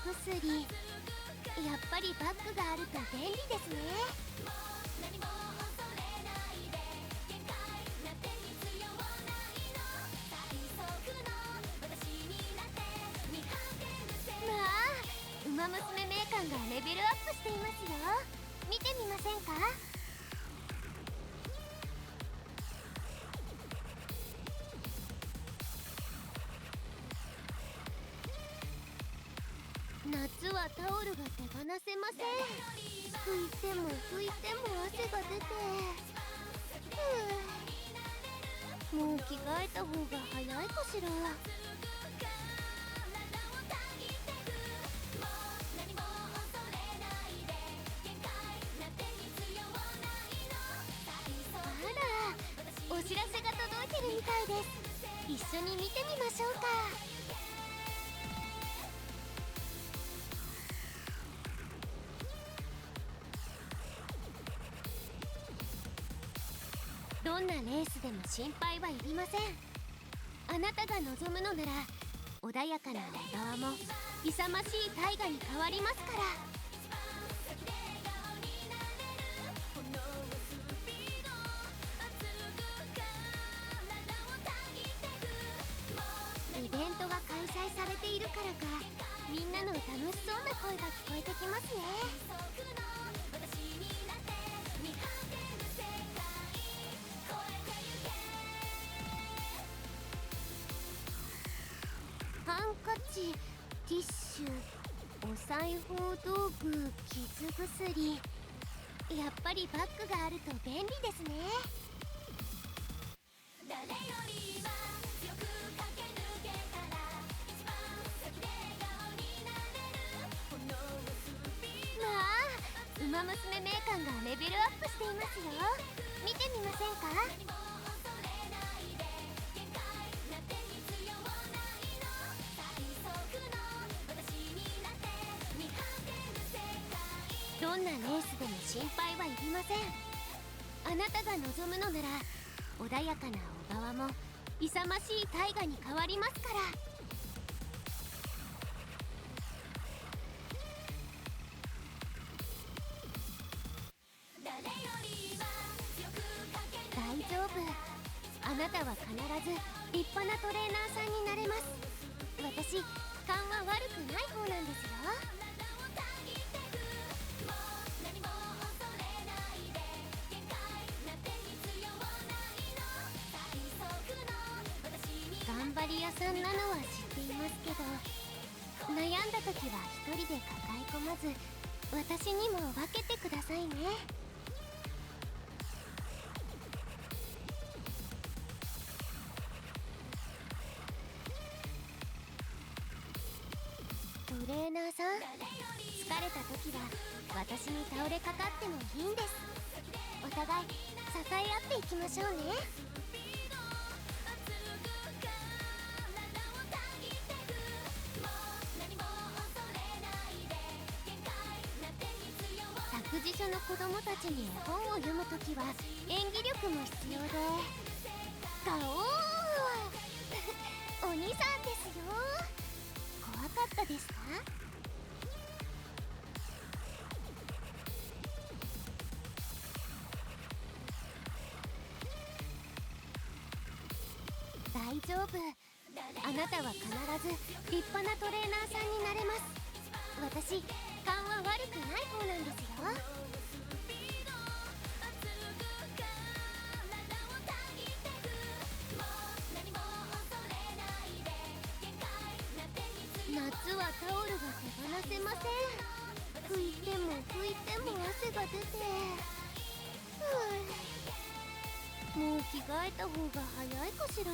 薬。やっぱりバッグがあると便利ですね。まあ、ウマ娘名鑑がレベルアップしていますよ。見てみませんか？夏はタオルが手放せません。拭いても拭いても汗が出て、もう着替えた方が早いかしら。あら、お知らせが届いてるみたいです。一緒に見てみましょうか。どんなレースでも心配はいりません。あなたが望むのなら穏やかな小川も勇ましい大河に変わりますから。イベントが開催されているからか、みんなの楽しそうな声が聞こえてきますね。ハンカチ、ティッシュ、お裁縫道具、傷薬。やっぱりバッグがあると便利ですね。まあ、ウマ娘名鑑がレベルアップしていますよ。見てみませんか？どんなレースでも心配はいりません。あなたが望むのなら穏やかな小川も勇ましい大河に変わりますから。大丈夫。あなたは必ず立派なトレーナーさんになれます。私、勘は悪くない方なんですよ。頑張り屋さんなのは知っていますけど、悩んだ時は一人で抱え込まず私にも分けてくださいね。トレーナーさん、疲れた時は私に倒れかかってもいいんです。お互い支え合っていきましょうね。託児所の子供たちに絵本を読むときは演技力も必要で、ガオーお兄さんですよ。怖かったですか？大丈夫。あなたは必ず立派なトレーナーさんになれます。私、勘は悪くない方なんですよ。夏はタオルが手放せません。拭いても拭いても汗が出て、もう着替えた方が早いかしら。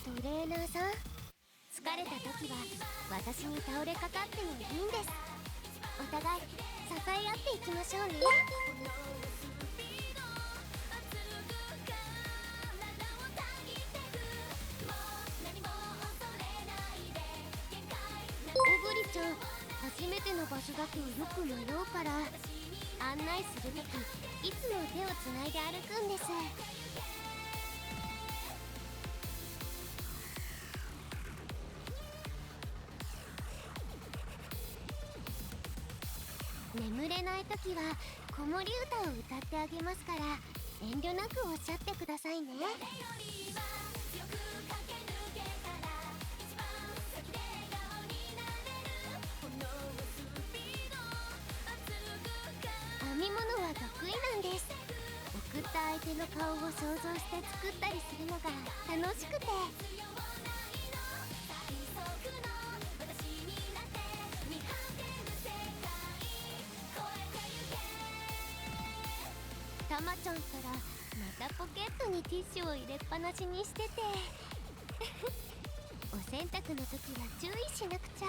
トレーナーさん、疲れた時は私に倒れかかってもいいんです。お互い支え合っていきましょうね。小栗ちゃん、初めての場所だとよく迷うから、案内するときいつも手をつないで歩くんです。眠れないときは子守歌を歌ってあげますから、遠慮なくおっしゃってくださいね。編み物は得意なんです。送った相手の顔を想像して作ったりするのが楽しくて。たまちゃんったらまたポケットにティッシュを入れっぱなしにしててお洗濯の時は注意しなくちゃ。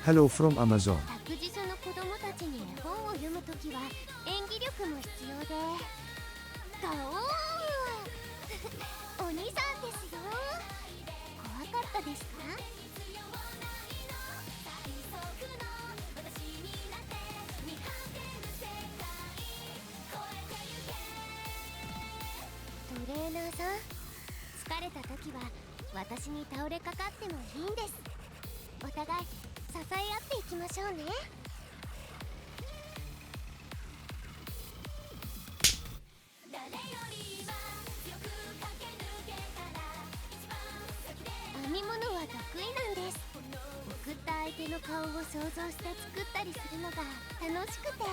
Hello from Amazon. 託児所の子供たちに絵本を読むときは演技力も必要で、ガオーお兄さんですよ。怖かったですか？トレーナーさん、疲れたときは私に倒れかかってもいいんです。お互い支え合っていきましょうね。編み物は得意なんです。送った相手の顔を想像して作ったりするのが楽しくて。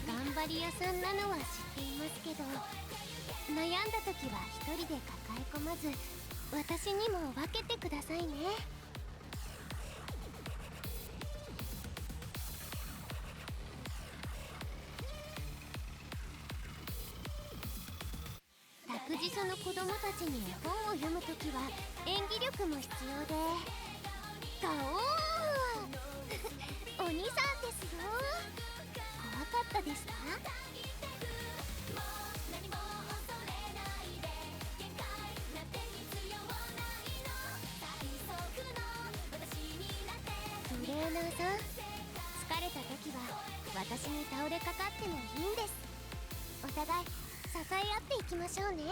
頑張り屋さんなのは知っていますけど、悩んだ時は一人で抱え込まず私にも分けてくださいね。託児所の子供たちに絵本を読むときは演技力も必要で、ガオーお兄さんですよ。怖かったですか？トレーナーさん、疲れた時は私に倒れかかってもいいんです。お互い支え合っていきましょうね。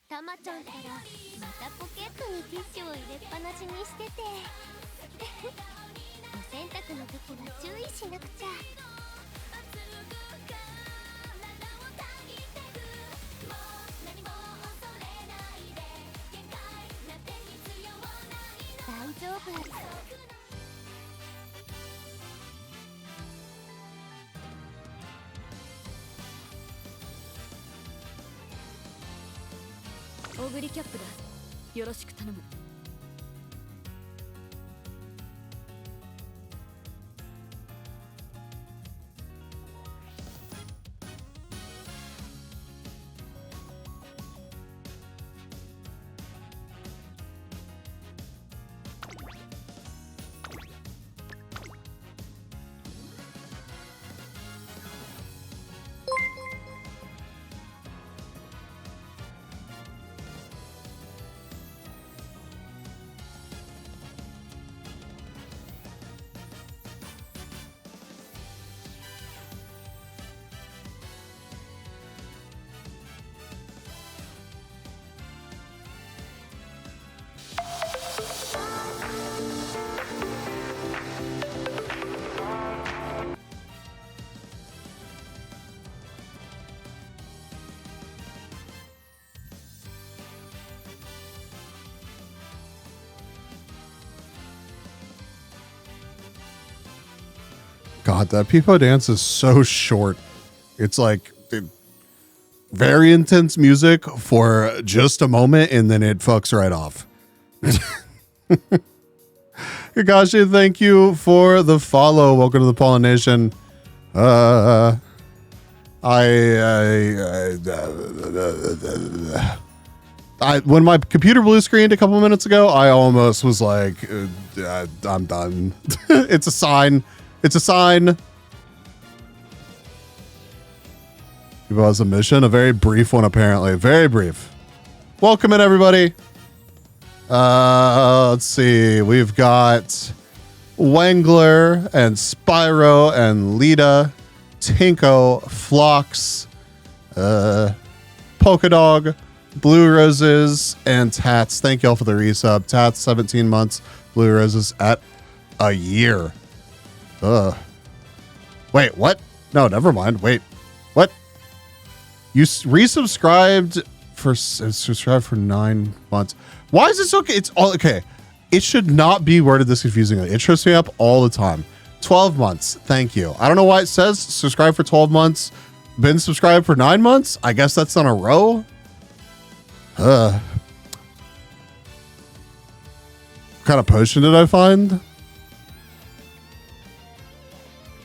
たまちゃんったらまたポケットにティッシュを入れっぱなしにしててお洗濯の時は注意しなくちゃ。大丈夫。オグリキャップだ。よろしく頼む。God, that Peepo dance is so short. It's like very intense music for just a moment, and then it fucks right off. Kakashi, thank you for the follow. Welcome to the Pollination. When my computer blue screened a couple minutes ago, I almost was like, I'm done. It's a sign. It's a sign. It was a mission, a very brief one, apparently. Very brief. Welcome in, everybody. Let's see. We've got Wangler and Spyro and Lita, Tinko, Phlox, Polkadog, Blue Roses, and Tats. Thank y'all for the resub. Tats, 17 months. Blue Roses at a year. Wait, what? No, never mind. Wait, what? You resubscribed for subscribed for 9 months. Why is this okay? It's all okay. It should not be worded this confusingly. It trips me up all the time. 12 months. Thank you. I don't know why it says subscribe for 12 months. Been subscribed for 9 months. I guess that's on a row. What kind of potion did I find?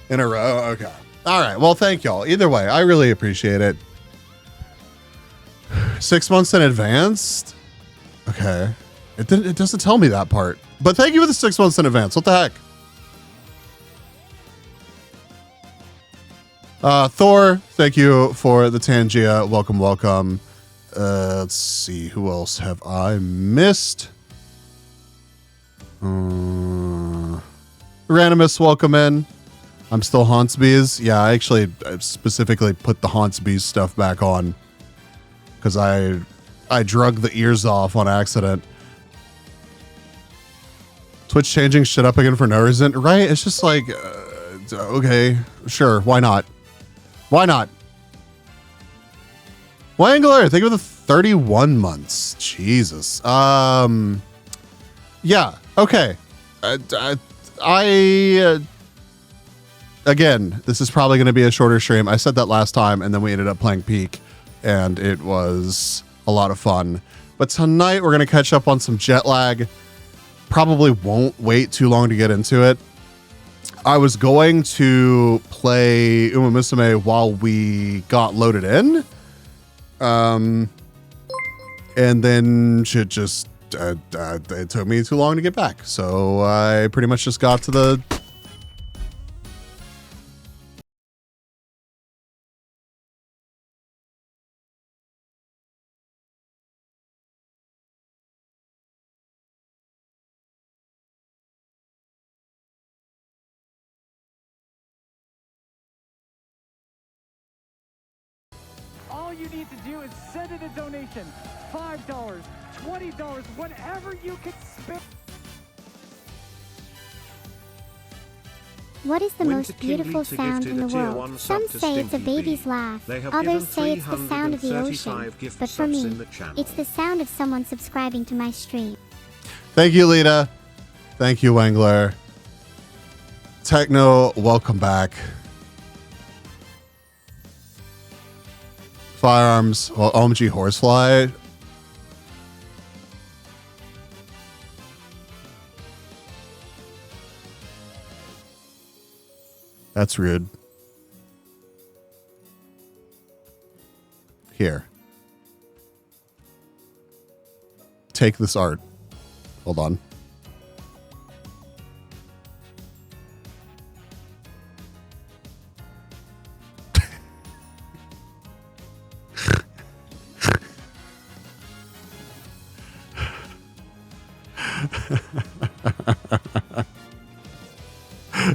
In a row? Okay. All right. Well, thank y'all. Either way, I really appreciate it. 6 months in advance? Okay. It doesn't tell me that part. But thank you for the 6 months in advance. What the heck? Thor, thank you for the Tangia. Welcome, welcome. Let's see. Who else have I missed? Randomus, welcome in. I'm still Hauntsbees. Yeah, I specifically put the Hauntsbees stuff back on because I drug the ears off on accident. Twitch changing shit up again for no reason, right? It's just like, okay, sure, why not? Why not? Wangler, thank you for the 31 months. Jesus. Yeah, okay. Again, this is probably going to be a shorter stream. I said that last time, and then we ended up playing Peak, and it was a lot of fun. But tonight, we're going to catch up on some jet lag. Probably won't wait too long to get into it. I was going to play Uma Musume while we got loaded in. And then shit just, it took me too long to get back. So I pretty much just got to the... All you need to do is send in a donation. $5, $20, whatever you can spend. What is the most beautiful sound in the world? Some say it's a baby's laugh. Others say it's the sound of the ocean. But for me, it's the sound of someone subscribing to my stream. Thank you, Lita. Thank you, Wangler. Techno, welcome back. Firearms, well, OMG Horsefly. That's rude. Here. Take this art. Hold on.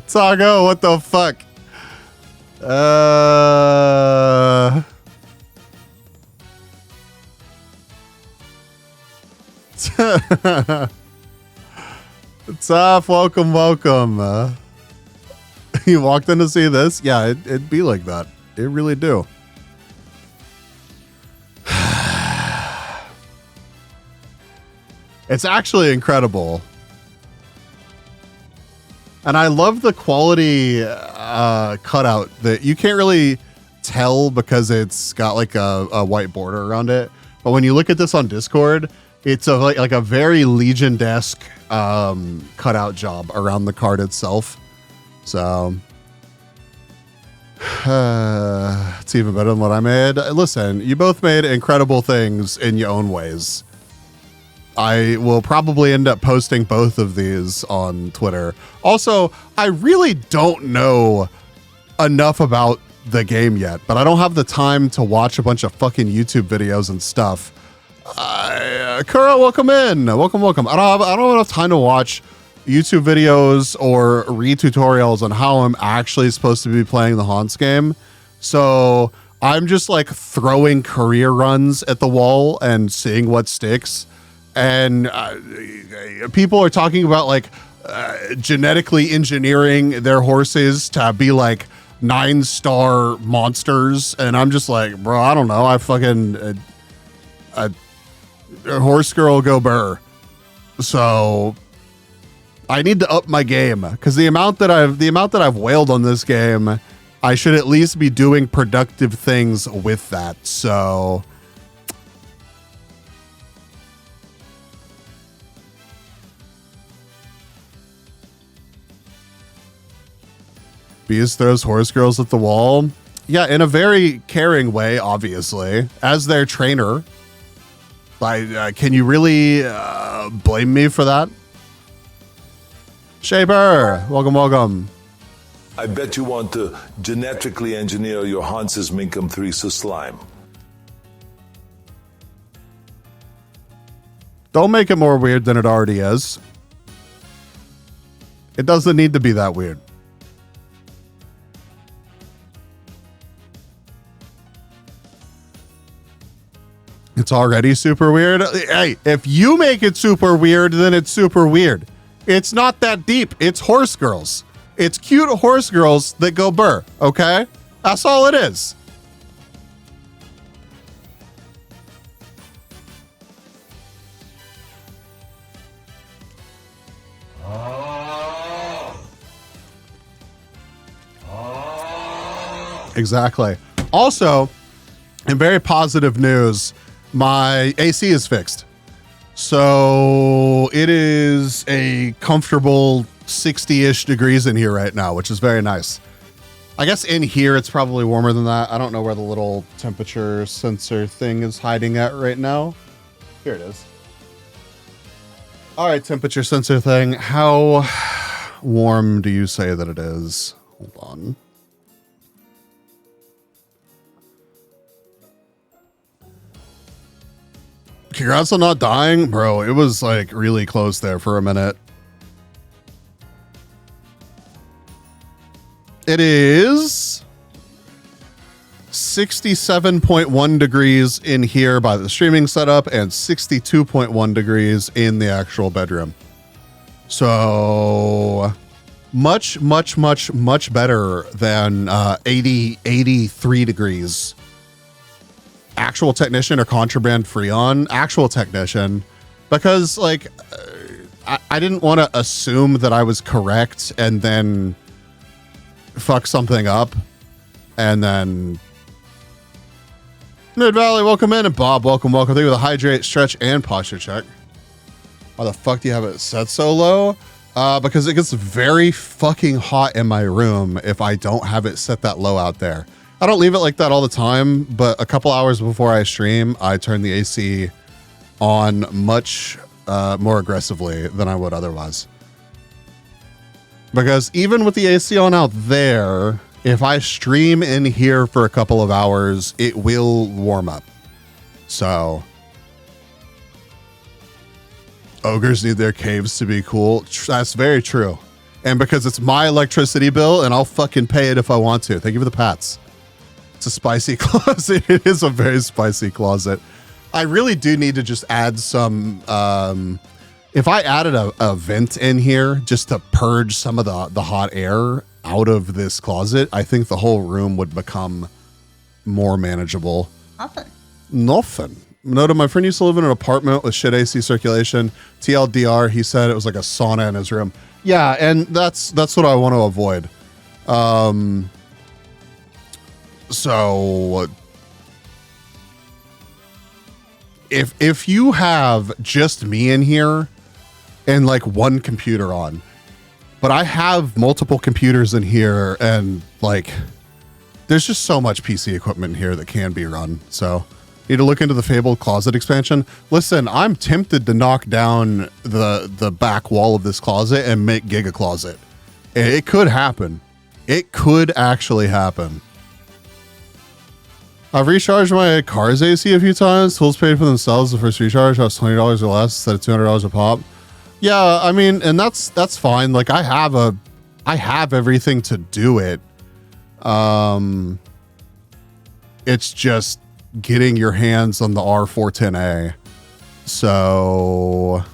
Tago, what the fuck? Tough, welcome. You walked in to see this? Yeah, it'd be like that. It really do. It's actually incredible. And I love the quality cutout that you can't really tell because it's got like a white border around it. But when you look at this on Discord, it's like a very Legion-esque cutout job around the card itself. So It's even better than what I made. Listen, you both made incredible things in your own ways. I will probably end up posting both of these on Twitter. Also, I really don't know enough about the game yet, but I don't have the time to watch a bunch of fucking YouTube videos and stuff. Kura, welcome in. Welcome. I don't have enough time to watch YouTube videos or read tutorials on how I'm actually supposed to be playing the Haunts game. So I'm just like throwing career runs at the wall and seeing what sticks. And people are talking about like genetically engineering their horses to be like 9-star monsters. And I'm just like, bro, I don't know. I fucking a horse girl go burr. So I need to up my game because the amount that I've wailed on this game, I should at least be doing productive things with that. So Beast throws horse girls at the wall. Yeah, in a very caring way, obviously, as their trainer. Can you really blame me for that? Shaper, welcome. I bet you want to genetically engineer your Hans's Minkum 3 slime. Don't make it more weird than it already is. It doesn't need to be that weird. It's already super weird. Hey, if you make it super weird, then it's super weird. It's not that deep. It's horse girls. It's cute horse girls that go burr, okay? That's all it is. Exactly. Also, in very positive news, my AC is fixed. So it is a comfortable 60-ish degrees in here right now, which is very nice. I guess in here it's probably warmer than that. I don't know where the little temperature sensor thing is hiding at right now. Here it is. All right, temperature sensor thing. How warm do you say that it is? Hold on. Congrats on not dying. Bro, it was like really close there for a minute. It is 67.1 degrees in here by the streaming setup and 62.1 degrees in the actual bedroom. So much better than 83 degrees. Actual technician or contraband free on actual technician, because like I didn't want to assume that I was correct and then fuck something up. And then Mid Valley, welcome in, and Bob, welcome. Thank you with a hydrate, stretch, and posture check. Why the fuck do you have it set so low? Because it gets very fucking hot in my room if I don't have it set that low out there. I don't leave it like that all the time, but a couple hours before I stream, I turn the AC on much more aggressively than I would otherwise. Because even with the AC on out there, if I stream in here for a couple of hours, it will warm up. So ogres need their caves to be cool. That's very true. And because it's my electricity bill, and I'll fucking pay it if I want to. Thank you for the pats. It's a spicy closet. It is a very spicy closet. I really do need to just add some, if I added a vent in here just to purge some of the hot air out of this closet, I think the whole room would become more manageable. Nothing. Noted my friend used to live in an apartment with shit AC circulation. TLDR, he said it was like a sauna in his room. Yeah, and that's what I want to avoid. So if you have just me in here and like one computer on, but I have multiple computers in here and like there's just so much PC equipment here that can be run. So need to look into the fabled closet expansion. Listen, I'm tempted to knock down the back wall of this closet and make Giga Closet. It could happen. It could actually happen. I've recharged my car's AC a few times. Tools paid for themselves. The first recharge costs $20 or less instead of $200 a pop. Yeah, I mean, and that's fine. Like I have everything to do it. It's just getting your hands on the R410A. So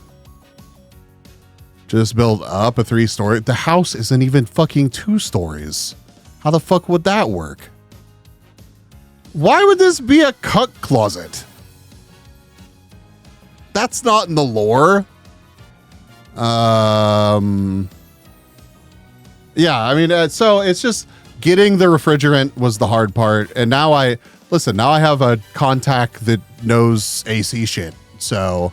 just build up a 3-story. The house isn't even fucking 2 stories. How the fuck would that work? Why would this be a cuck closet? That's not in the lore. Yeah, I mean, so it's just getting the refrigerant was the hard part. And now I have a contact that knows AC shit. So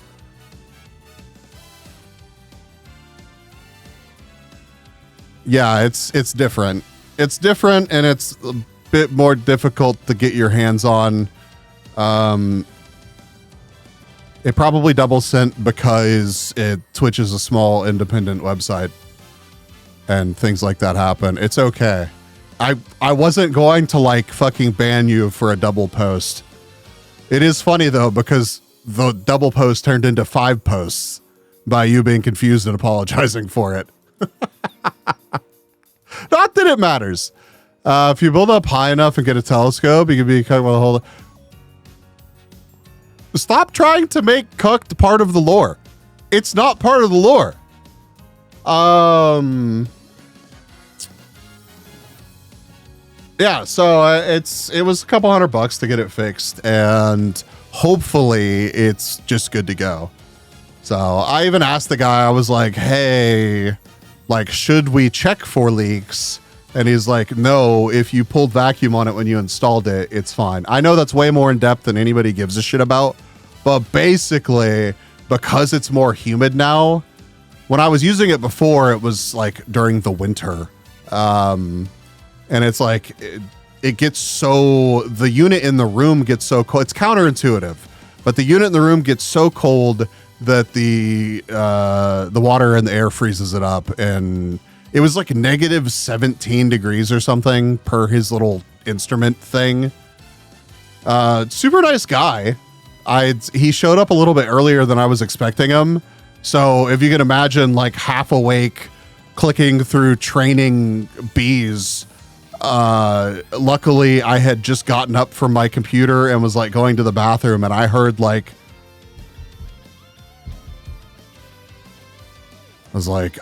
yeah, it's different. It's different, and it's a bit more difficult to get your hands on. It probably double sent because Twitch is a small independent website and things like that happen. It's okay. I wasn't going to like fucking ban you for a double post. It is funny though, because the double post turned into 5 posts by you being confused and apologizing for it. Not that it matters. If you build up high enough and get a telescope, you can be cut with a whole. Stop trying to make cucked part of the lore. It's not part of the lore. Yeah, so it was a couple $100 to get it fixed, and hopefully it's just good to go. So I even asked the guy, I was like, hey, like, should we check for leaks? And he's like, no, if you pulled vacuum on it when you installed it, it's fine. I know that's way more in depth than anybody gives a shit about, but basically, because it's more humid now, when I was using it before, it was like during the winter. And it's like, it gets so, the unit in the room gets so cold. It's counterintuitive, but the unit in the room gets so cold that the water and the air freezes it up. And it was like negative 17 degrees or something per his little instrument thing. Super nice guy. He showed up a little bit earlier than I was expecting him. So if you can imagine, like, half awake, clicking through training bees. Luckily I had just gotten up from my computer and was like going to the bathroom, and I heard like, I was like,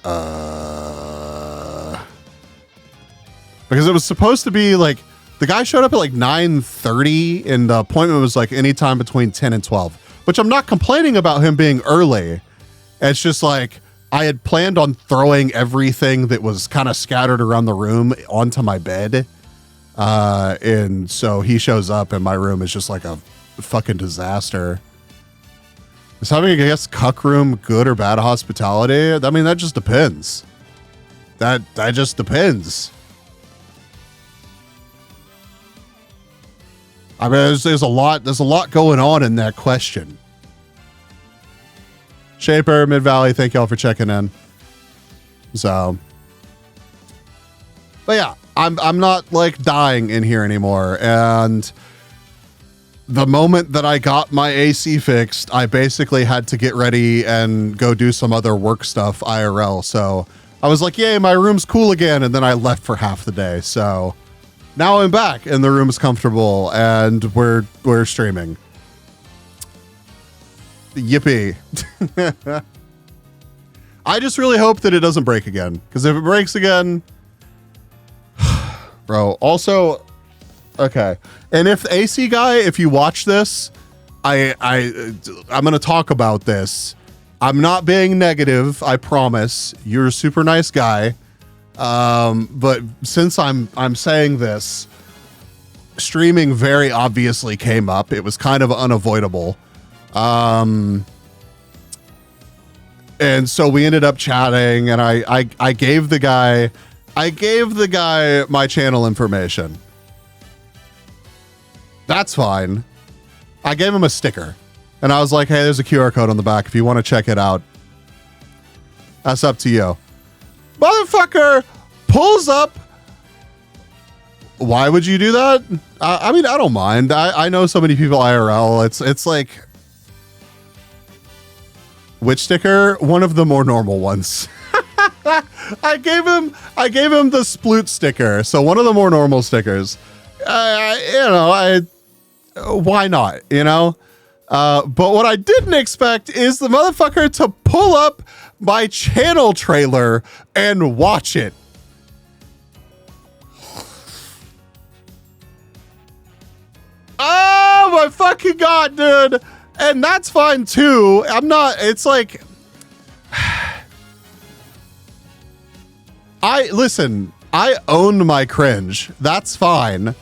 because it was supposed to be like, the guy showed up at like 9:30 and the appointment was like anytime between 10 and 12, which I'm not complaining about him being early. It's just like, I had planned on throwing everything that was kind of scattered around the room onto my bed. And so he shows up and my room is just like a fucking disaster. Is having a guest cuck room good or bad hospitality? I mean, that just depends. That just depends. I mean, there's a lot going on in that question. Shaper, Mid Valley, thank y'all for checking in. So, but yeah, I'm not like dying in here anymore. And the moment that I got my AC fixed, I basically had to get ready and go do some other work stuff IRL. So I was like, yay, my room's cool again. And then I left for half the day. So now I'm back and the room's comfortable and we're streaming. Yippee. I just really hope that it doesn't break again, because if it breaks again, bro. Also, okay. And if the AC guy, if you watch this, I'm going to talk about this. I'm not being negative. I promise. You're a super nice guy. But since I'm saying this, streaming very obviously came up. It was kind of unavoidable. And so we ended up chatting, and I gave the guy my channel information. That's fine. I gave him a sticker. And I was like, hey, there's a QR code on the back if you want to check it out. That's up to you. Motherfucker pulls up. Why would you do that? I mean, I don't mind. I know so many people IRL. It's like, which sticker? One of the more normal ones. I gave him the sploot sticker. So one of the more normal stickers. Why not? But what I didn't expect is the motherfucker to pull up my channel trailer and watch it. Oh my fucking God, dude. And that's fine too. It's like, I own my cringe. That's fine.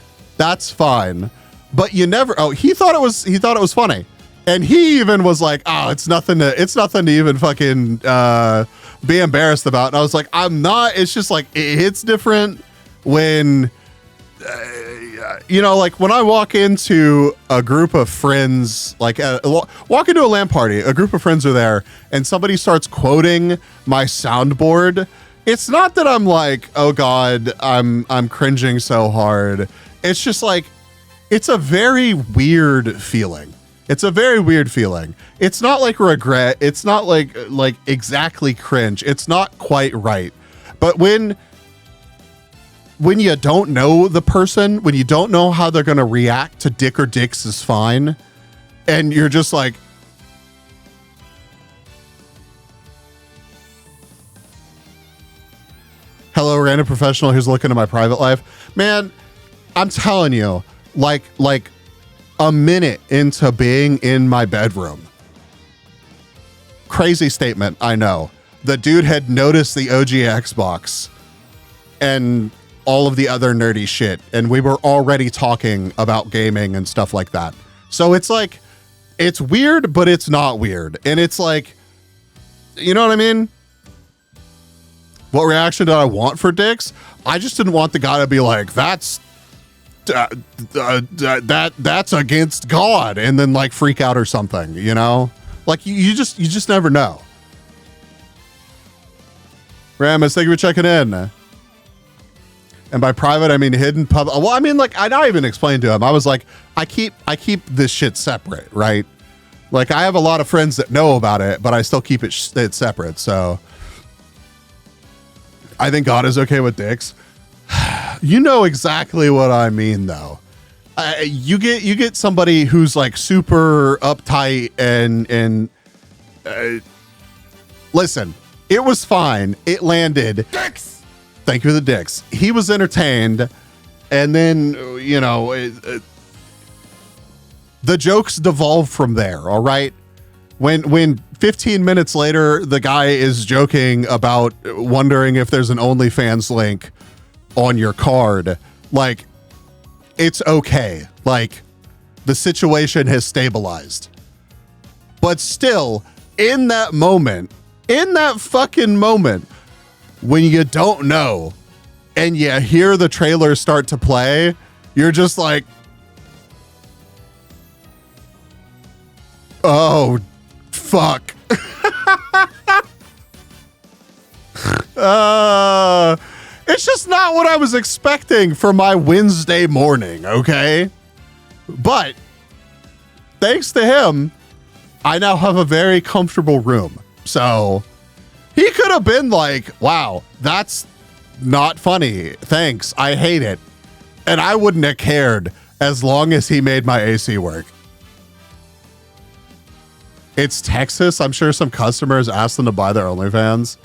But you never, he thought it was funny. And he even was like, oh, it's nothing to even fucking be embarrassed about. And I was like, I'm not. It's just like, it hits different when, like when I walk into a group of friends, like walk into a LAN party, a group of friends are there and somebody starts quoting my soundboard. It's not that I'm like, oh God, I'm cringing so hard. It's just like, it's a very weird feeling. It's not like regret. It's not like exactly cringe. It's not quite right. But when you don't know the person, when you don't know how they're going to react to Dick or Dicks is fine, and you're just like, hello, random professional who's looking at my private life. Man, I'm telling you, like a minute into being in my bedroom. Crazy statement, I know. The dude had noticed the OG Xbox and all of the other nerdy shit, and we were already talking about gaming and stuff like that. So it's like, it's weird, but it's not weird. And it's like, you know what I mean? What reaction did I want for Dicks? I just didn't want the guy to be like, that's against God, and then like freak out or something, like you just never know. Ramus, thank you for checking in. And by private, I mean hidden public. Well, I mean, like I even explained to him, I was like, I keep this shit separate, right? Like I have a lot of friends that know about it, but I still keep it separate. So I think God is okay with Dicks. You know exactly what I mean, though. You get somebody who's like super uptight and listen, it was fine. It landed. Dicks. Thank you for the Dicks. He was entertained, and then the jokes devolve from there. All right. When 15 minutes later, the guy is joking about wondering if there's an OnlyFans link on your card, like, it's okay. Like, the situation has stabilized. But still, in that fucking moment, when you don't know and you hear the trailer start to play, you're just like, oh, fuck. It's just not what I was expecting for my Wednesday morning, okay? But thanks to him, I now have a very comfortable room. So he could have been like, wow, that's not funny. Thanks. I hate it. And I wouldn't have cared as long as he made my AC work. It's Texas. I'm sure some customers asked them to buy their OnlyFans.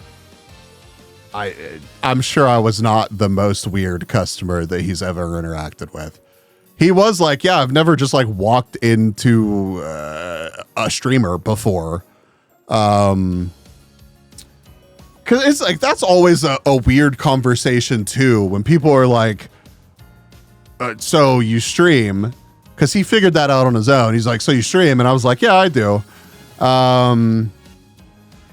I'm sure I was not the most weird customer that he's ever interacted with. He was like, yeah, I've never just like walked into a streamer before. Cause it's like, that's always a weird conversation too. When people are like, so you stream? Cause he figured that out on his own. He's like, so you stream? And I was like, yeah, I do.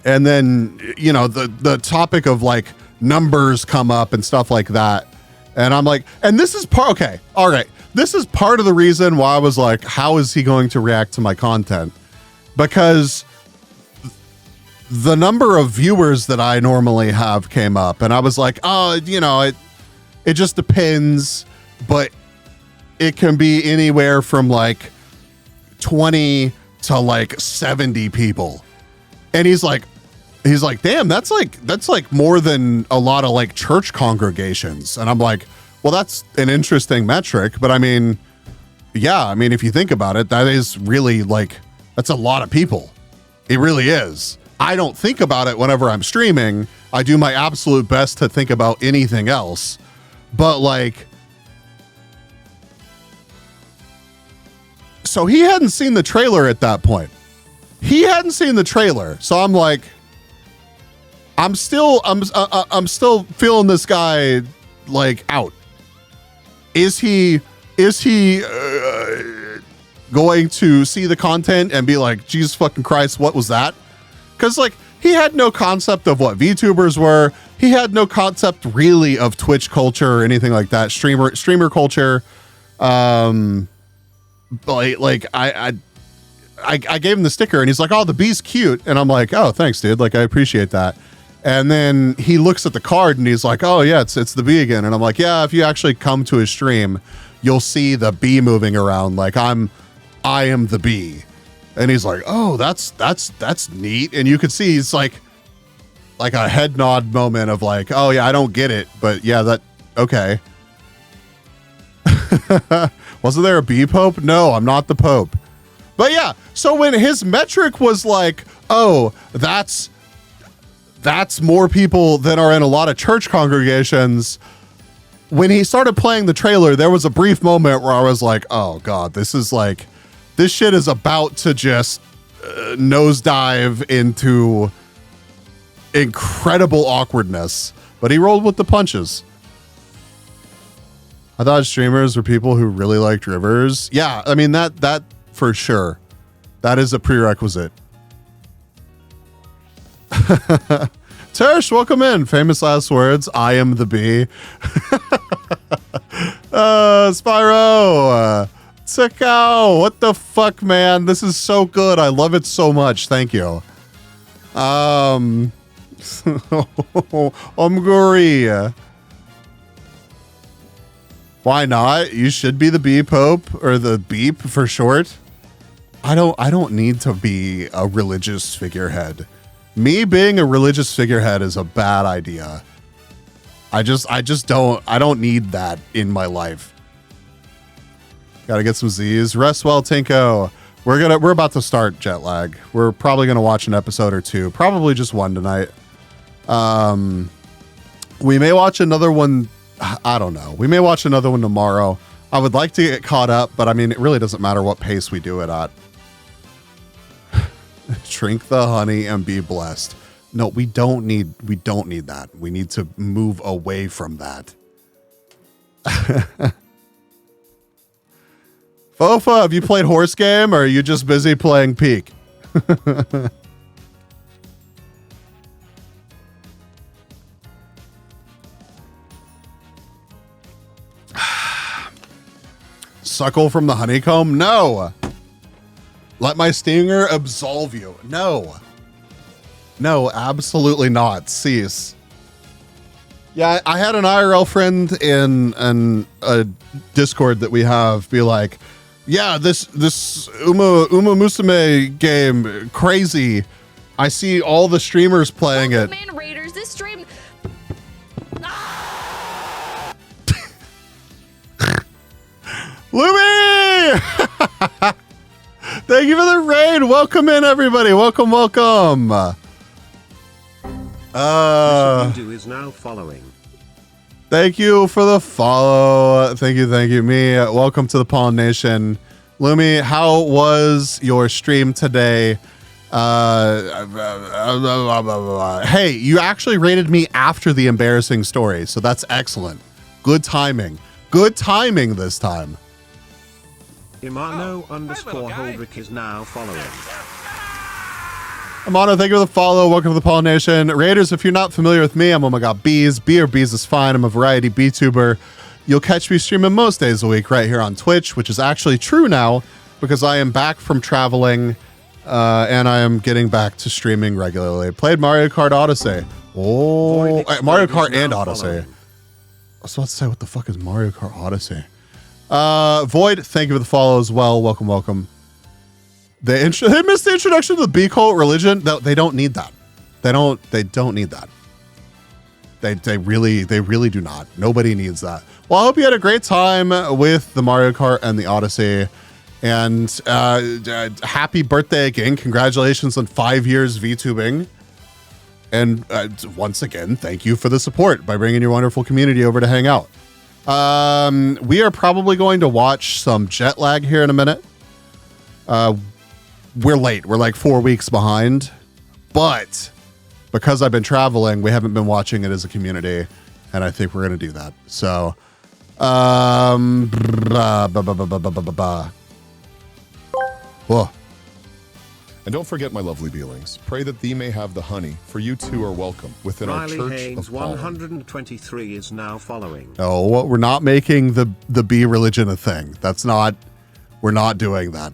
And then, the topic of like numbers come up and stuff like that. And I'm like, and this is okay. All right. this is part of the reason why I was like, how is he going to react to my content? Because the number of viewers that I normally have came up, and I was like, oh, you know, it just depends, but it can be anywhere from like 20 to like 70 people. And he's like, damn, that's like more than a lot of like church congregations. And I'm like, well, that's an interesting metric, but I mean, yeah, I mean, if you think about it, that is really like, that's a lot of people. It really is. I don't think about it whenever I'm streaming. I do my absolute best to think about anything else, but like, so he hadn't seen the trailer at that point. He hadn't seen the trailer. So I'm like, I'm still feeling this guy like out. Is he going to see the content and be like, Jesus fucking Christ, what was that? Because like he had no concept of what VTubers were. He had no concept really of Twitch culture or anything like that. Streamer culture. Like I gave him the sticker and he's like, oh, the bee's cute. And I'm like, oh, thanks, dude. Like, I appreciate that. And then he looks at the card and he's like, oh yeah, it's the bee again. And I'm like, yeah, if you actually come to his stream, you'll see the bee moving around. Like I am the bee. And he's like, oh, that's neat. And you could see he's like a head nod moment of like, oh yeah, I don't get it, but yeah, that, okay. Wasn't there a bee pope? No, I'm not the pope. But yeah, so when his metric was like, oh, that's more people than are in a lot of church congregations. When he started playing the trailer, there was a brief moment where I was like, oh God, this shit is about to just nosedive into incredible awkwardness. But he rolled with the punches. I thought streamers were people who really liked Rivers. Yeah, I mean, that for sure. That is a prerequisite. Teresh, welcome in. Famous last words. I am the bee. Spyro. Tsuko. What the fuck, man? This is so good. I love it so much. Thank you. Omguri. Why not? You should be the bee pope, or the beep for short. I don't need to be a religious figurehead. Me being a religious figurehead is a bad idea. I don't need that in my life. Gotta get some Z's. Rest well, Tinko. We're about to start jet lag. We're probably gonna watch an episode or two, probably just one tonight. We may watch another one. I don't know. We may watch another one tomorrow. I would like to get caught up, but I mean, it really doesn't matter what pace we do it at. Drink the honey and be blessed. No, we don't need that. We need to move away from that. Fofa, have you played Horse Game, or are you just busy playing Peak? Suckle from the honeycomb? No. Let my stinger absolve you. No. No, absolutely not. Cease. Yeah, I had an IRL friend in a Discord that we have be like, yeah, this Uma Musume game, crazy. I see all the streamers playing it. Man Raiders, this stream... Lumi! Thank you for the raid. Welcome in, everybody. Welcome. Is now following. Thank you for the follow. Thank you. Me, welcome to the Pawn Nation. Lumi, how was your stream today? Hey, you actually rated me after the embarrassing story, so that's excellent. Good timing this time. Imano _ Holdrick is now following. Amano, thank you for the follow. Welcome to the Pawn Nation. Raiders, if you're not familiar with me, I'm Oh My God Bees. Bee or Bees is fine. I'm a variety bee tuber. you'll catch me streaming most days a week right here on Twitch, which is actually true now because I am back from traveling and I am getting back to streaming regularly. Played Mario Kart Odyssey. Oh, Mario Kart and Odyssey. I was about to say, what the fuck is Mario Kart Odyssey? Void, thank you for the follow as well. Welcome, welcome. They missed the introduction to the B cult religion. No, they don't need that. They don't need that. They really do not. Nobody needs that. Well, I hope you had a great time with the Mario Kart and the Odyssey. And happy birthday again. Congratulations on 5 years VTubing. And once again, thank you for the support by bringing your wonderful community over to hang out. We are probably going to watch some Jet Lag here in a minute. We're late. We're like 4 weeks behind. But because I've been traveling, we haven't been watching it as a community. And I think we're going to do that. So, whoa. And don't forget, my lovely beelings, pray that thee may have the honey, for you too are welcome within our Riley church Haynes of pollen. 123 is now following. Oh, we're not making the bee religion a thing. We're not doing that.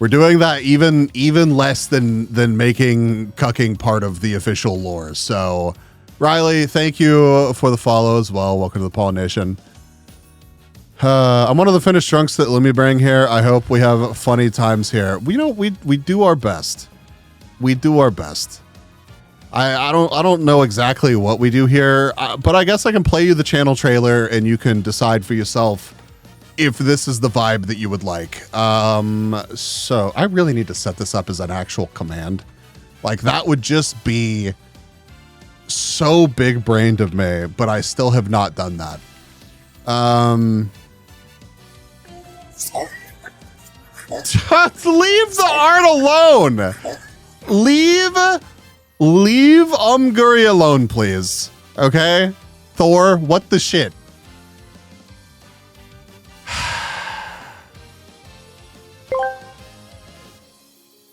We're doing that even less than making cucking part of the official lore. So, Riley, thank you for the follow as well. Welcome to the Pollen Nation. I'm one of the finished drunks that let me bring here. I hope we have funny times here. We do our best. We do our best. I don't know exactly what we do here, but I guess I can play you the channel trailer and you can decide for yourself if this is the vibe that you would like. So I really need to set this up as an actual command. Like that would just be so big brained of me, but I still have not done that. Just leave the art alone. Leave Umguri alone, please. Okay? Thor, what the shit?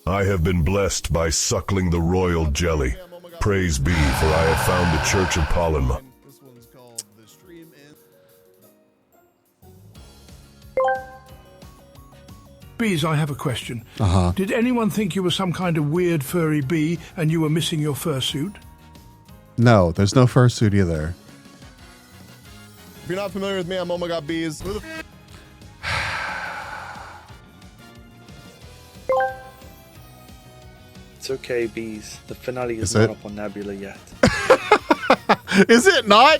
I have been blessed by suckling the royal jelly. Praise be, for I have found the Church of Pollen. This one's called The Stream In. Bees, I have a question. Uh-huh. Did anyone think you were some kind of weird furry bee and you were missing your fursuit? No, there's no fursuit either. If you're not familiar with me, I'm Oh My God Bees. It's okay, Bees. The finale is Is not it? up on Nebula yet. Is it not?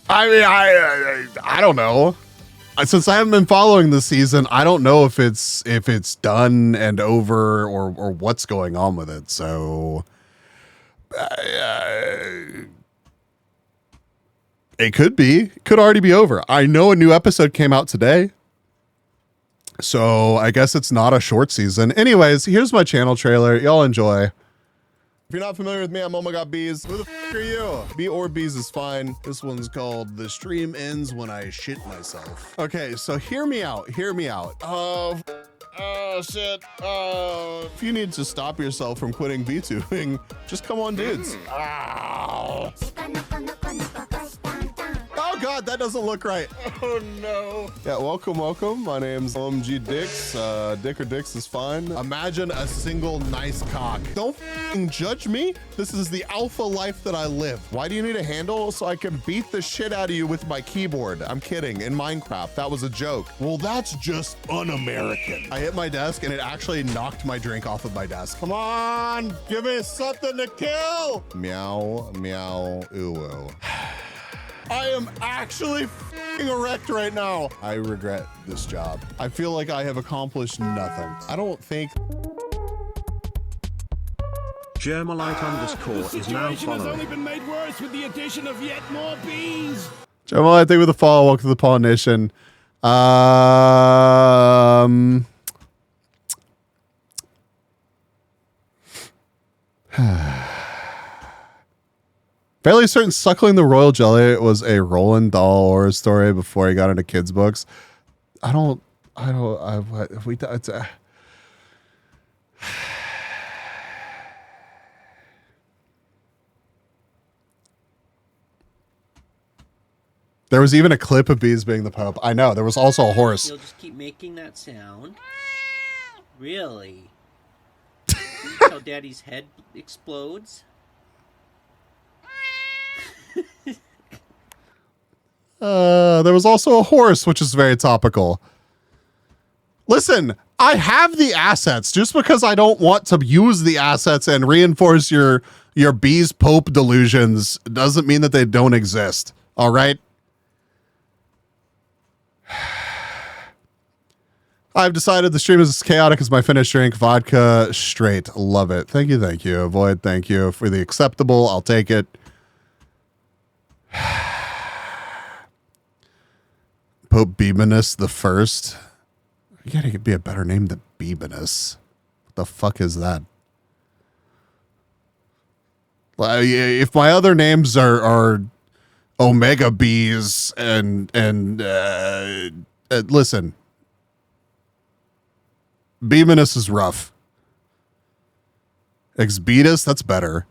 I mean, I don't know. Since I haven't been following the season, I don't know if it's done and over or what's going on with it. So it could be. It could already be over. I know a new episode came out today. So I guess it's not a short season. Anyways, here's my channel trailer. Y'all enjoy. If you're not familiar with me, I'm Oh My God Bees. Who the f are you? Bee or Bees is fine. This one's called The Stream Ends When I Shit Myself. Okay, so hear me out. Hear me out. Shit. If you need to stop yourself from quitting VTubing, just come on, dudes. Ow. Oh God, that doesn't look right. Oh no. Yeah, welcome. My name's OMG Dix. Dick or Dix is fine. Imagine a single nice cock. Don't f***ing judge me. This is the alpha life that I live. Why do you need a handle? So I can beat the shit out of you with my keyboard. I'm kidding. In Minecraft, that was a joke. Well, that's just un-American. I hit my desk and it actually knocked my drink off of my desk. Come on, give me something to kill. Meow, meow, ooh, ooh. I am actually f***ing erect right now. I regret this job. I feel like I have accomplished nothing. I don't think... Germalite_ is now Situation has only following. been made worse with the addition of yet more bees. Germalite, thank you with the follow. Welcome to the Pollen Nation. Fairly certain suckling the royal jelly was a Roald Dahl horror story before he got into kids' books. There was even a clip of bees being the Pope. I know. There was also a horse. You'll just keep making that sound? Really? How Daddy's head explodes? There was also a horse, which is very topical. Listen, I have the assets. Just because I don't want to use the assets and reinforce your bees Pope delusions doesn't mean that they don't exist. All right? I've decided the stream is as chaotic as my finished drink. Vodka straight. Love it. Thank you. Thank you. Void, thank you for the acceptable. I'll take it. Pope Bebenus the First. You gotta be a better name than Bebenus. What the fuck is that? If my other names are Omega Bees and listen, Bebenus is rough. Exbetus, that's better.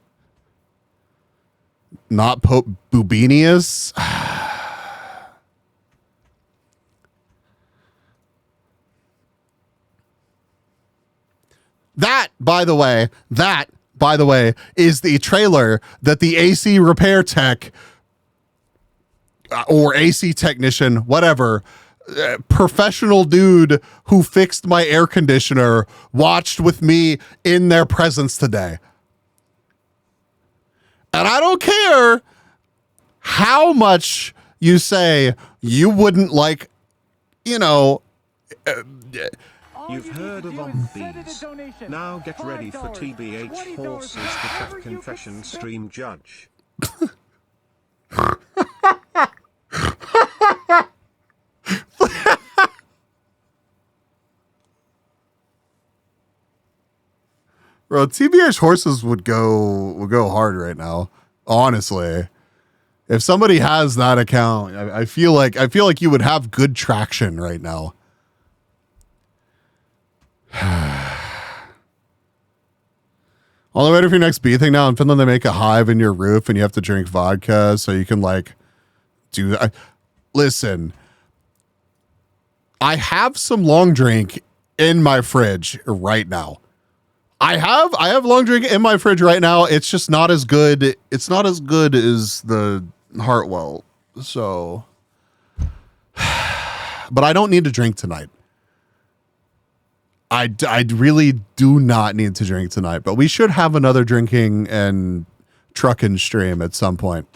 Not Pope Bubinius. That, by the way, is the trailer that the AC repair tech or AC technician, whatever, professional dude who fixed my air conditioner watched with me in their presence today. And I don't care how much you say you wouldn't like, You've heard of bees. Now get ready for TBH Horses the Cat Confession Stream Judge. Bro, TBH Horses would go hard right now. Honestly. If somebody has that account, I feel like you would have good traction right now. On the way to your next bee thing now in Finland, they make a hive in your roof and you have to drink vodka so you can do that. Listen, I have some long drink in my fridge right now. I have long drink in my fridge right now. It's just not as good. It's not as good as the Hartwell. So, but I don't need to drink tonight. I really do not need to drink tonight, but we should have another drinking and trucking stream at some point.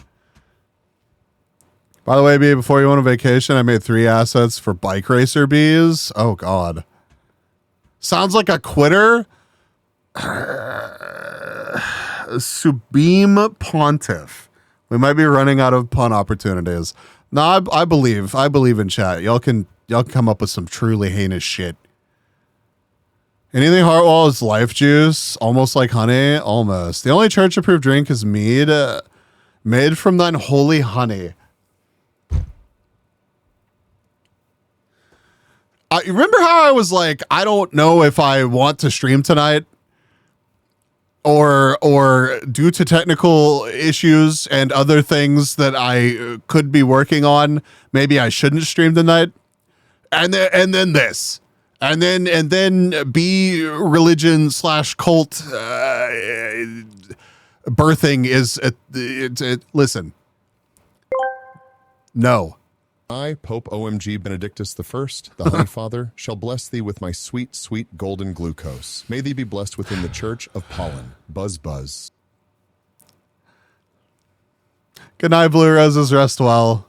By the way, B, before you went on vacation, I made 3 assets for bike racer bees. Oh, God. Sounds like a quitter. Subeam Pontiff. We might be running out of pun opportunities. No, I believe in chat. Y'all can come up with some truly heinous shit. Anything Hartwell is life juice, almost like honey, almost. The only church-approved drink is mead, made from thine holy honey. Remember how I was like, I don't know if I want to stream tonight, or due to technical issues and other things that I could be working on, maybe I shouldn't stream tonight. And then this. And then be religion / cult birthing is listen. No. I, Pope OMG Benedictus I, the Honey Father, shall bless thee with my sweet, sweet golden glucose. May thee be blessed within the church of pollen. Buzz, buzz. Good night, Blue Roses. Rest well.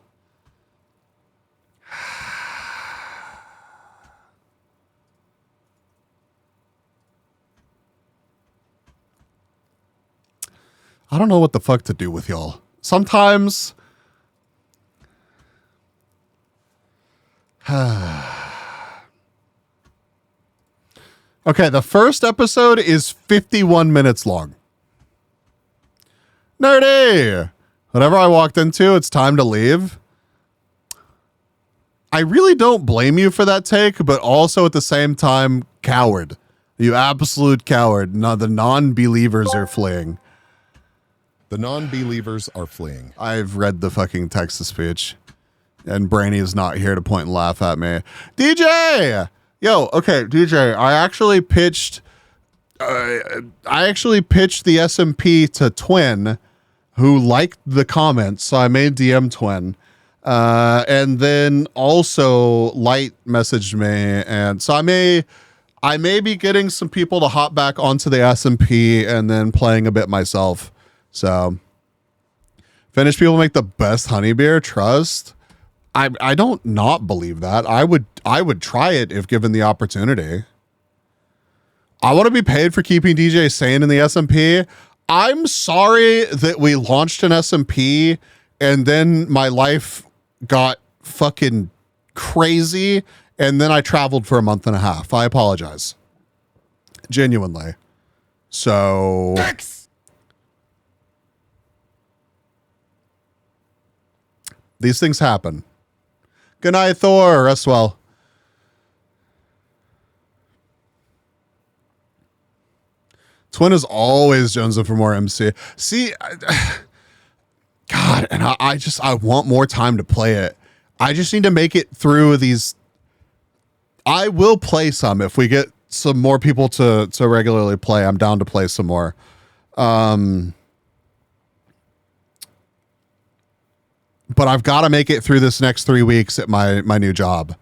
I don't know what the fuck to do with y'all. Sometimes... Okay, the first episode is 51 minutes long. Nerdy! Whatever I walked into, it's time to leave. I really don't blame you for that take, but also at the same time, coward. You absolute coward. No, the non-believers are fleeing. The non-believers are fleeing. I've read the fucking text-to-speech. And Brainy is not here to point and laugh at me. DJ! Yo, okay, DJ, I actually pitched the SMP to Twin, who liked the comments, so I made DM Twin. And then also Light messaged me, and so I may be getting some people to hop back onto the SMP and then playing a bit myself. So Finnish people make the best honey beer, trust. I don't not believe that. I would try it if given the opportunity. I want to be paid for keeping DJ sane in the SMP. I'm sorry that we launched an SMP and then my life got fucking crazy and then I traveled for a month and a half. I apologize. Genuinely. So these things happen. Good night, Thor. Rest well. Twin is always jonesing for more MC. See, God, and I want more time to play it. I just need to make it through these. I will play some if we get some more people to regularly play. I'm down to play some more. But I've got to make it through this next 3 weeks at my new job.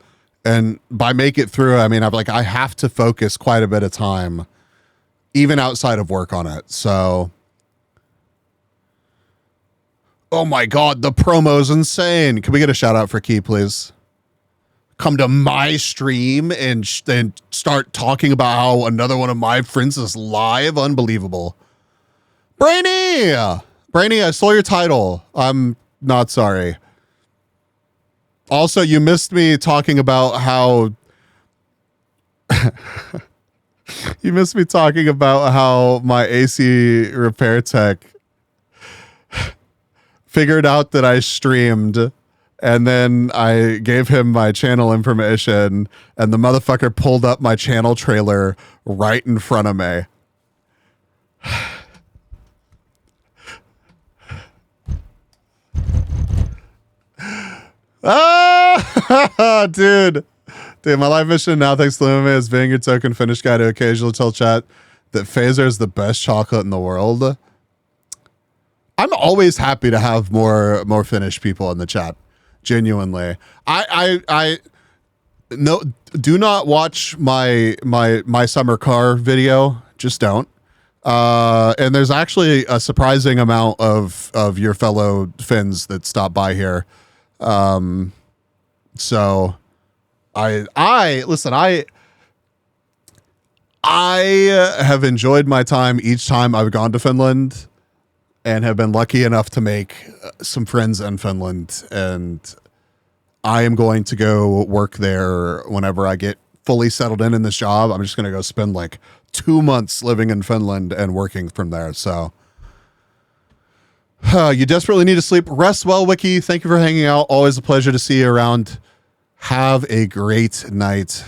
And by make it through, I mean, I have to focus quite a bit of time, even outside of work on it. So, oh my God, the promo's insane. Can we get a shout out for Key, please? Come to my stream and start talking about how another one of my friends is live. Unbelievable. Brainy, I stole your title. I'm not sorry. Also, you missed me talking about how my AC repair tech figured out that I streamed, and then I gave him my channel information, and the motherfucker pulled up my channel trailer right in front of me. Ah, dude, my life mission now, thanks to Lume, is being your token Finnish guy to occasionally tell chat that Phaser is the best chocolate in the world. I'm always happy to have more Finnish people in the chat. Genuinely, I no, do not watch my summer car video. Just don't. And there's actually a surprising amount of your fellow Finns that stop by here. So I have enjoyed my time each time I've gone to Finland and have been lucky enough to make some friends in Finland. And I am going to go work there whenever I get fully settled in this job. I'm just going to go spend like 2 months living in Finland and working from there. So you desperately need to sleep. Rest well, Wiki. Thank you for hanging out. Always a pleasure to see you around. Have a great night.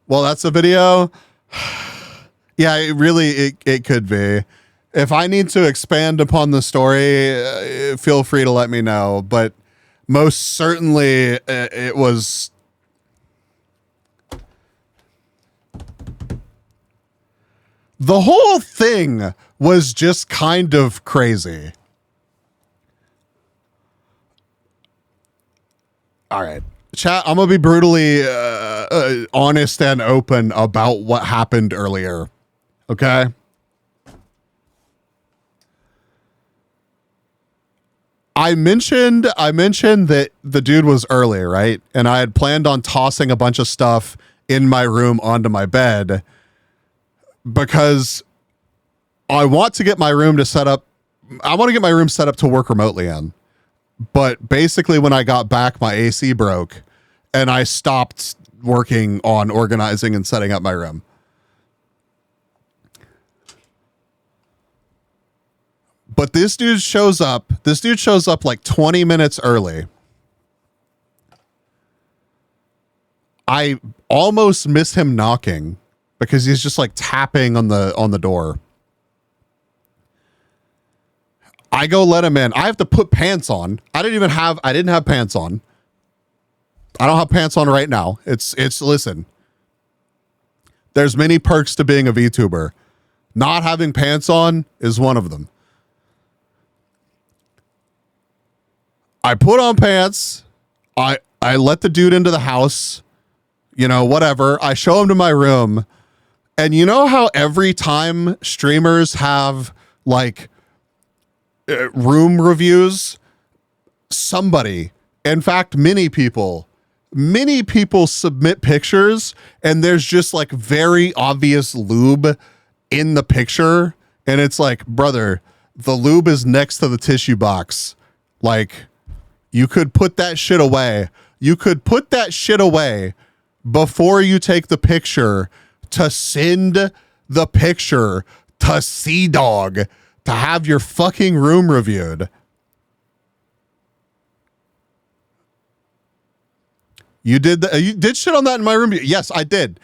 Well, that's a video. Yeah, it could be. If I need to expand upon the story, feel free to let me know. But most certainly it was... The whole thing was just kind of crazy. All right, chat, I'm going to be brutally honest and open about what happened earlier. Okay? I mentioned that the dude was early, right? And I had planned on tossing a bunch of stuff in my room onto my bed because I want to get my room set up to work remotely in. But basically when I got back, my AC broke and I stopped working on organizing and setting up my room. But this dude shows up like 20 minutes early. I almost miss him knocking because he's just like tapping on the door. I go let him in. I have to put pants on. I didn't have pants on. I don't have pants on right now. Listen, there's many perks to being a VTuber. Not having pants on is one of them. I put on pants. I let the dude into the house, whatever. I show him to my room. And you know how every time streamers have like room reviews, somebody, in fact, many people submit pictures and there's just like very obvious lube in the picture. And it's like, brother, the lube is next to the tissue box. Like, you could put that shit away. You could put that shit away before you take the picture to send the picture to Sea-Dog to have your fucking room reviewed. You did shit on that in my room? Yes, I did.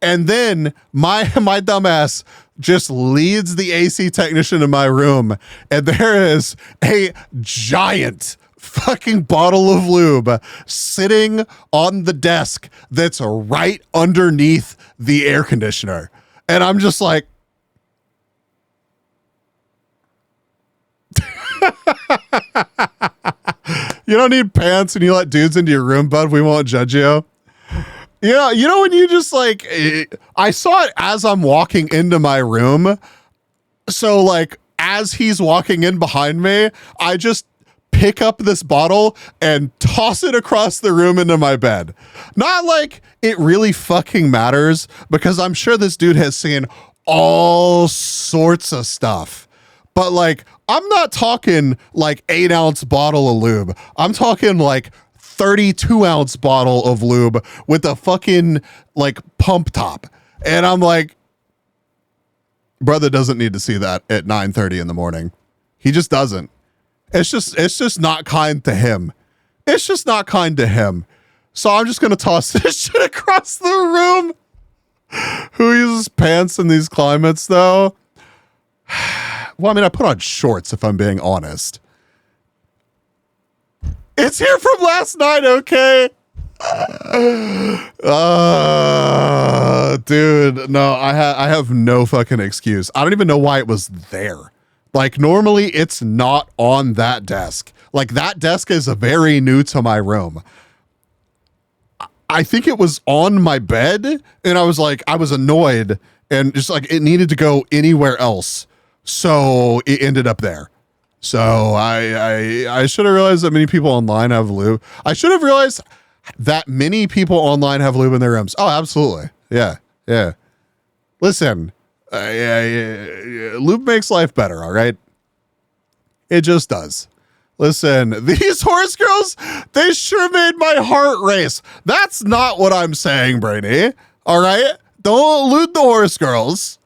And then my dumbass just leads the AC technician in my room, and there is a giant fucking bottle of lube sitting on the desk that's right underneath the air conditioner. And I'm just like, you don't need pants and you let dudes into your room, bud. We won't judge you. Yeah, when you just like, I saw it as I'm walking into my room. So like, as he's walking in behind me, I just pick up this bottle and toss it across the room into my bed. Not like it really fucking matters, because I'm sure this dude has seen all sorts of stuff. But like, I'm not talking like 8-ounce bottle of lube. I'm talking like 32-ounce bottle of lube with a fucking like pump top. And I'm like, brother doesn't need to see that at 9:30 in the morning. He just doesn't. It's just not kind to him. It's just not kind to him. So I'm just going to toss this shit across the room. Who uses pants in these climates though? Well, I mean, I put on shorts if I'm being honest. It's here from last night, okay? Dude, no, I have no fucking excuse. I don't even know why it was there. Like, normally it's not on that desk. Like, that desk is very new to my room. I think it was on my bed, and I was annoyed, and just like, it needed to go anywhere else. So it ended up there. So I should have realized that many people online have lube. I should have realized that many people online have lube in their rooms. Oh, absolutely. Yeah. Listen, lube makes life better, all right? It just does. Listen, these horse girls, they sure made my heart race. That's not what I'm saying, Brainy. All right? Don't elude the horse girls.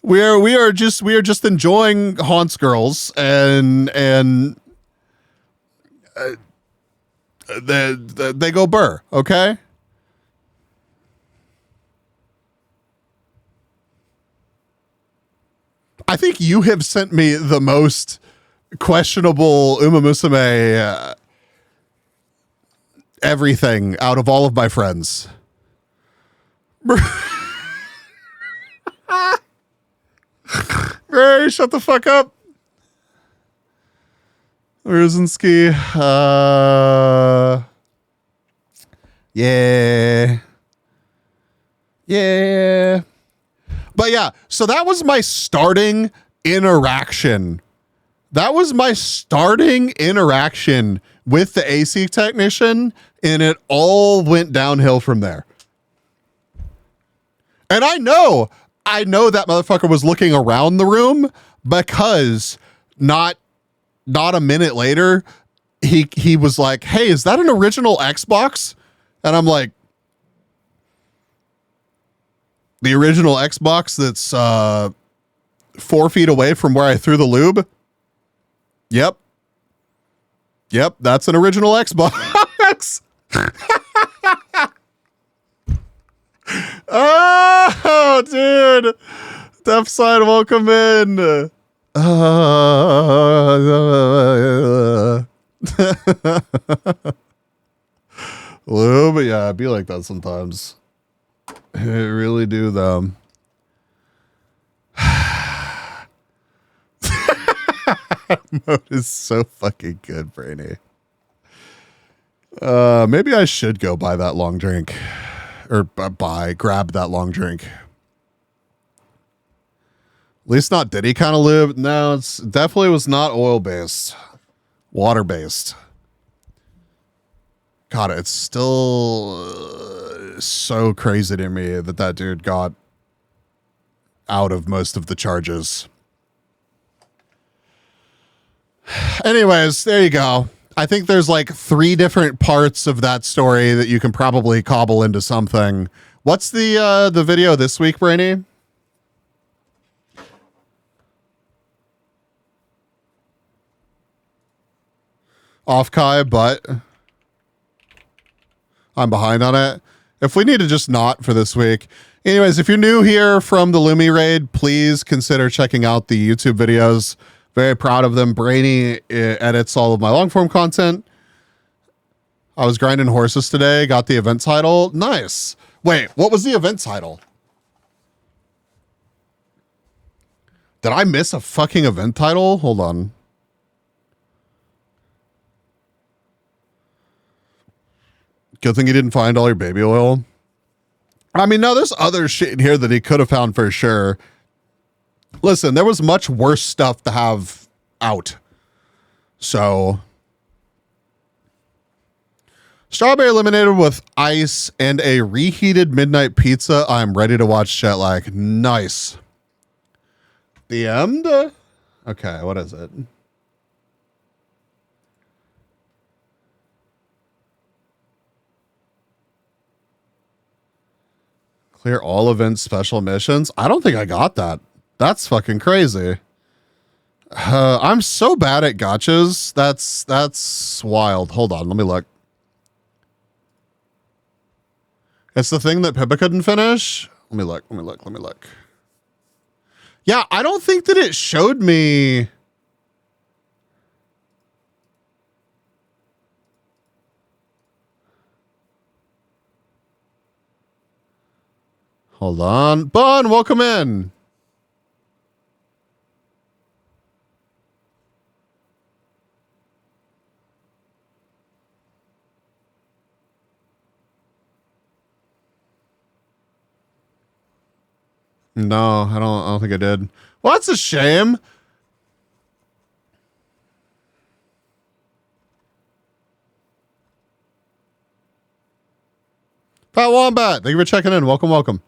We are just enjoying Haunts girls and they go burr, okay? I think you have sent me the most questionable Uma Musume everything out of all of my friends. Ray, shut the fuck up. Ruzinski. Yeah. But yeah, so that was my starting interaction. With the AC technician, and it all went downhill from there. And I know that motherfucker was looking around the room, because not a minute later, he was like, "Hey, is that an original Xbox?" And I'm like, the original Xbox that's 4 feet away from where I threw the lube? Yep, that's an original Xbox. Oh, dude. Deaf side, welcome in. Well, but yeah, it'd be like that sometimes. It really do, though. Mode is so fucking good, Brainy. Maybe I should go buy that long drink. Or grab that long drink. At least not Diddy kind of lube. No, it's definitely was not oil-based. Water-based. God, it's still so crazy to me that dude got out of most of the charges. Anyways, there you go. I think there's like 3 different parts of that story that you can probably cobble into something. What's the video this week, Brainy? Off Kai, but I'm behind on it. If we need to just not for this week. Anyways, if you're new here from the Lumi raid, please consider checking out the YouTube videos. Very proud of them. Brainy edits all of my long form content. I was grinding horses today. Got the event title. Nice. Wait, what was the event title? Did I miss a fucking event title? Hold on. Good thing he didn't find all your baby oil. I mean, no, there's other shit in here that he could have found for sure. Listen, there was much worse stuff to have out. So, strawberry lemonade with ice and a reheated midnight pizza. I'm ready to watch jet lag. Nice. DM'd? Okay, what is it? Clear all events, special missions. I don't think I got that. That's fucking crazy. I'm so bad at gotchas. That's wild. Hold on, let me look. It's the thing that Pippa couldn't finish. Let me look. Yeah, I don't think that it showed me. Hold on. Bon, welcome in. No, I don't think I did. Well, that's a shame. Pat Wombat, thank you for checking in. Welcome.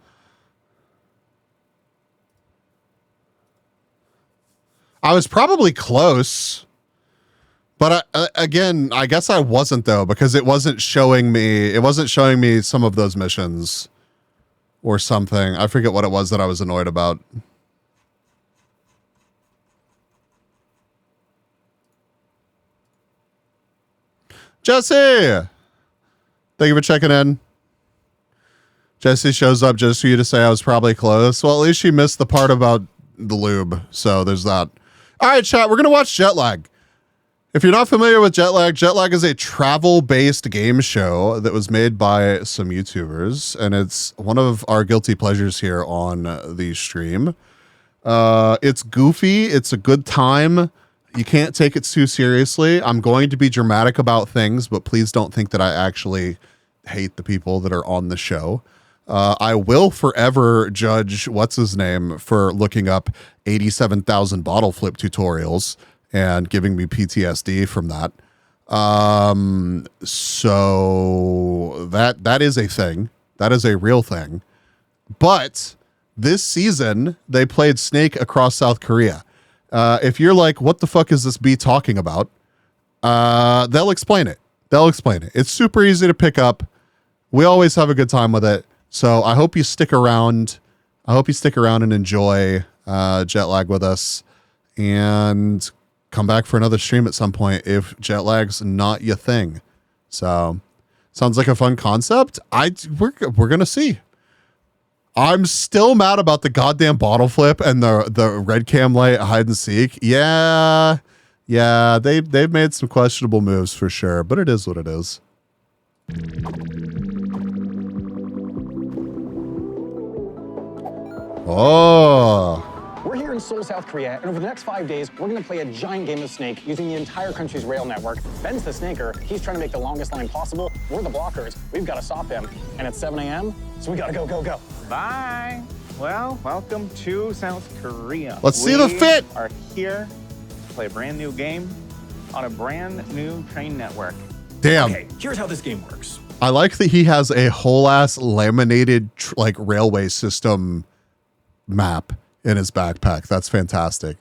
I was probably close, but again, I guess I wasn't though, because it wasn't showing me some of those missions or something. I forget what it was that I was annoyed about. Jesse, thank you for checking in. Jesse shows up just for you to say I was probably close. Well, at least she missed the part about the lube. So there's that. All right, chat, we're going to watch Jet Lag. If you're not familiar with Jet Lag is a travel-based game show that was made by some YouTubers, and it's one of our guilty pleasures here on the stream. It's goofy. It's a good time. You can't take it too seriously. I'm going to be dramatic about things, but please don't think that I actually hate the people that are on the show. I will forever judge what's his name for looking up 87,000 bottle flip tutorials and giving me PTSD from that. So that is a thing. That is a real thing. But this season they played Snake across South Korea. If you're like, what the fuck is this bee talking about? They'll explain it. It's super easy to pick up. We always have a good time with it. So I hope you stick around. And enjoy Jet Lag with us, and come back for another stream at some point if Jet Lag's not your thing. So sounds like a fun concept. We're gonna see. I'm still mad about the goddamn bottle flip and the red cam light hide and seek. Yeah, they've made some questionable moves for sure, but it is what it is. Oh. We're here in Seoul, South Korea, and over the next 5 days, we're going to play a giant game of Snake using the entire country's rail network. Ben's the snaker. He's trying to make the longest line possible. We're the blockers. We've got to stop him. And it's 7 a.m., so we got to go, go, go. Bye. Well, welcome to South Korea. Let's see the fit. We are here to play a brand new game on a brand new train network. Damn. Okay, here's how this game works. I like that he has a whole ass laminated like railway system map in his backpack. That's fantastic.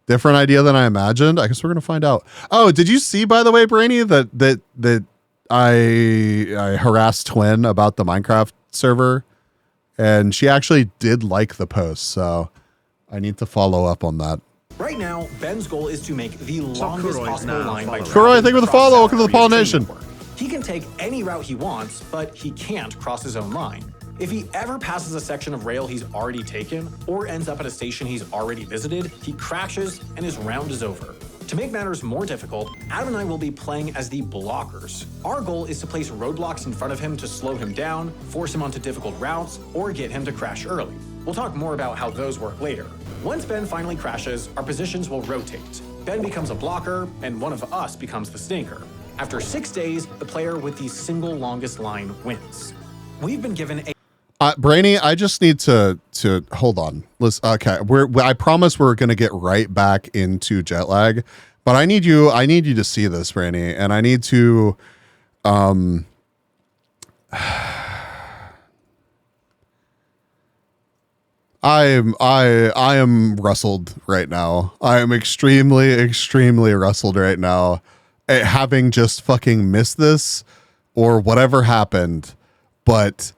Different idea than I imagined. I guess we're gonna find out. Oh, did you see, by the way, Brainy, that I harassed Twin about the Minecraft server, and she actually did like the post, so I need to follow up on that. Right now, Ben's goal is to make the longest possible line by Kuroy, thank you for the follow. Welcome to the Pollination. He can take any route he wants, but he can't cross his own line. If he ever passes a section of rail he's already taken, or ends up at a station he's already visited, he crashes and his round is over. To make matters more difficult, Adam and I will be playing as the blockers. Our goal is to place roadblocks in front of him to slow him down, force him onto difficult routes, or get him to crash early. We'll talk more about how those work later. Once Ben finally crashes, our positions will rotate. Ben becomes a blocker, and one of us becomes the snaker. After 6 days, the player with the single longest line wins. We've been given a Brainy, I just need to hold on. Listen, okay, I promise we're gonna get right back into jet lag, but I need you to see this, Brainy, and I need to I am rustled right now. I am extremely rustled right now at having just fucking missed this or whatever happened, but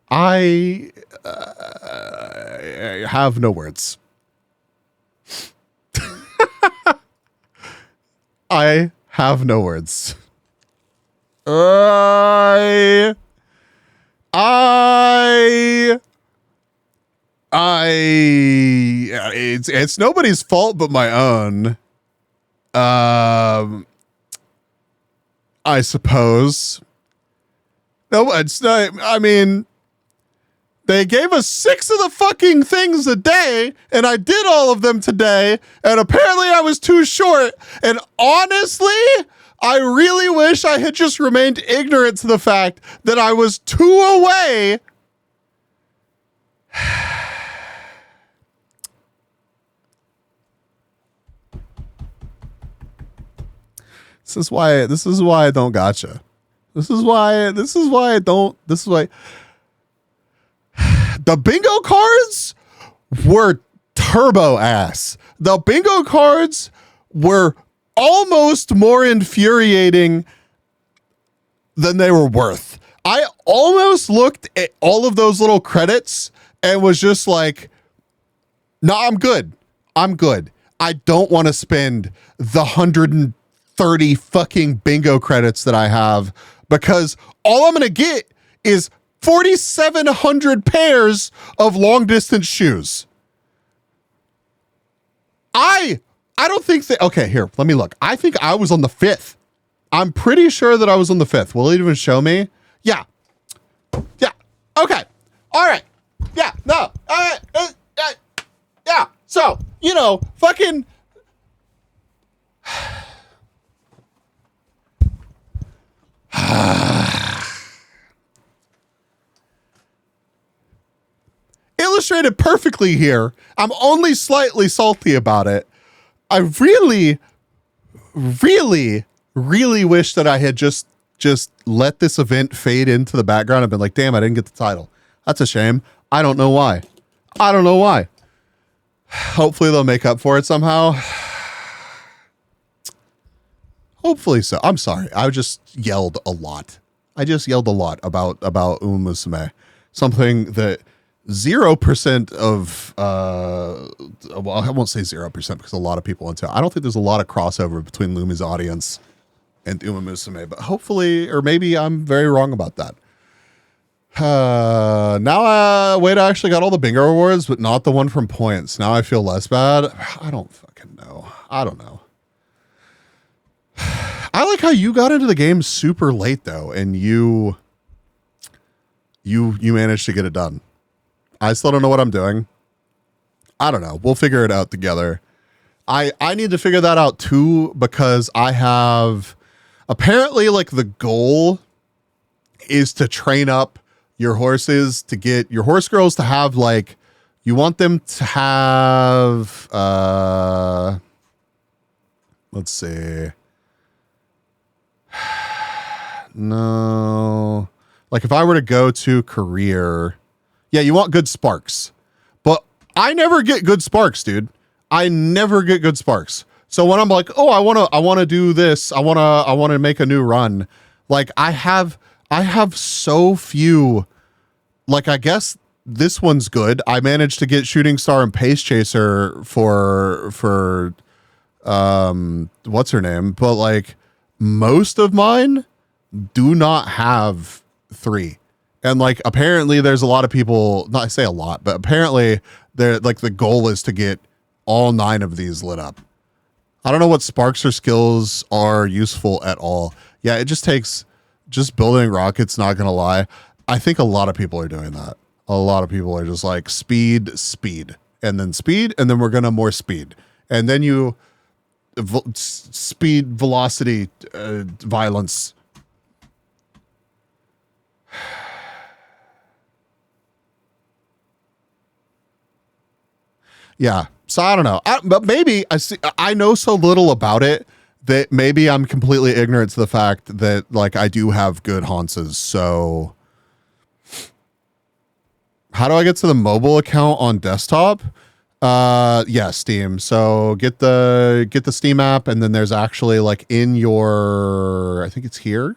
I have no words. I have no words. It's nobody's fault but my own. I suppose. No, it's not. I mean, they gave us 6 of the fucking things a day, and I did all of them today, and apparently I was too short. And honestly, I really wish I had just remained ignorant to the fact that I was 2 away. This is why I don't gotcha. This is why I don't. This is why the bingo cards were turbo ass. The bingo cards were almost more infuriating than they were worth. I almost looked at all of those little credits and was just like, no, I'm good. I don't want to spend the 130 fucking bingo credits that I have, because all I'm going to get is 4,700 pairs of long distance shoes. I don't think that, okay, here, let me look. I think I was on the 5th. I'm pretty sure that I was on the 5th. Will it even show me? Yeah. Okay. All right. Yeah. No. All right. Yeah. So, fucking. Illustrated perfectly here. I'm only slightly salty about it. I really wish that I had just let this event fade into the background and been like, damn, I didn't get the title. That's a shame. I don't know why. Hopefully they'll make up for it somehow. Hopefully so. I'm sorry. I just yelled a lot. about Uma Musume. Something that 0% of well, I won't say 0% because a lot of people into it. I don't think there's a lot of crossover between Lumi's audience and Uma Musume, but hopefully, or maybe I'm very wrong about that. Now Wade actually got all the bingo rewards, but not the one from points. Now I feel less bad. I don't fucking know. I don't know. I like how you got into the game super late though, and you managed to get it done. I still don't know what I'm doing. I don't know. We'll figure it out together. I need to figure that out too, because I have apparently like the goal is to train up your horses to get your horse girls to have like, you want them to have, let's see. No, like if I were to go to career, yeah, you want good sparks, but I never get good sparks, dude. I never get good sparks. So when I'm like, oh, I want to do this. I want to make a new run. Like I have so few, like, I guess this one's good. I managed to get Shooting Star and Pace Chaser for what's her name? But like most of mine do not have 3. And like apparently there's a lot of people, not I say a lot, but apparently they're like the goal is to get all 9 of these lit up. I don't know what sparks or skills are useful at all. Yeah, it just takes just building rockets, not gonna lie. I think a lot of people are doing that. A lot of people are just like speed, and then we're gonna more speed. And then you speed, velocity, violence. Yeah. So I don't know. But maybe I know so little about it that maybe I'm completely ignorant to the fact that like I do have good haunces. So how do I get to the mobile account on desktop? Yeah, Steam. So get the Steam app, and then there's actually like in your, I think it's here.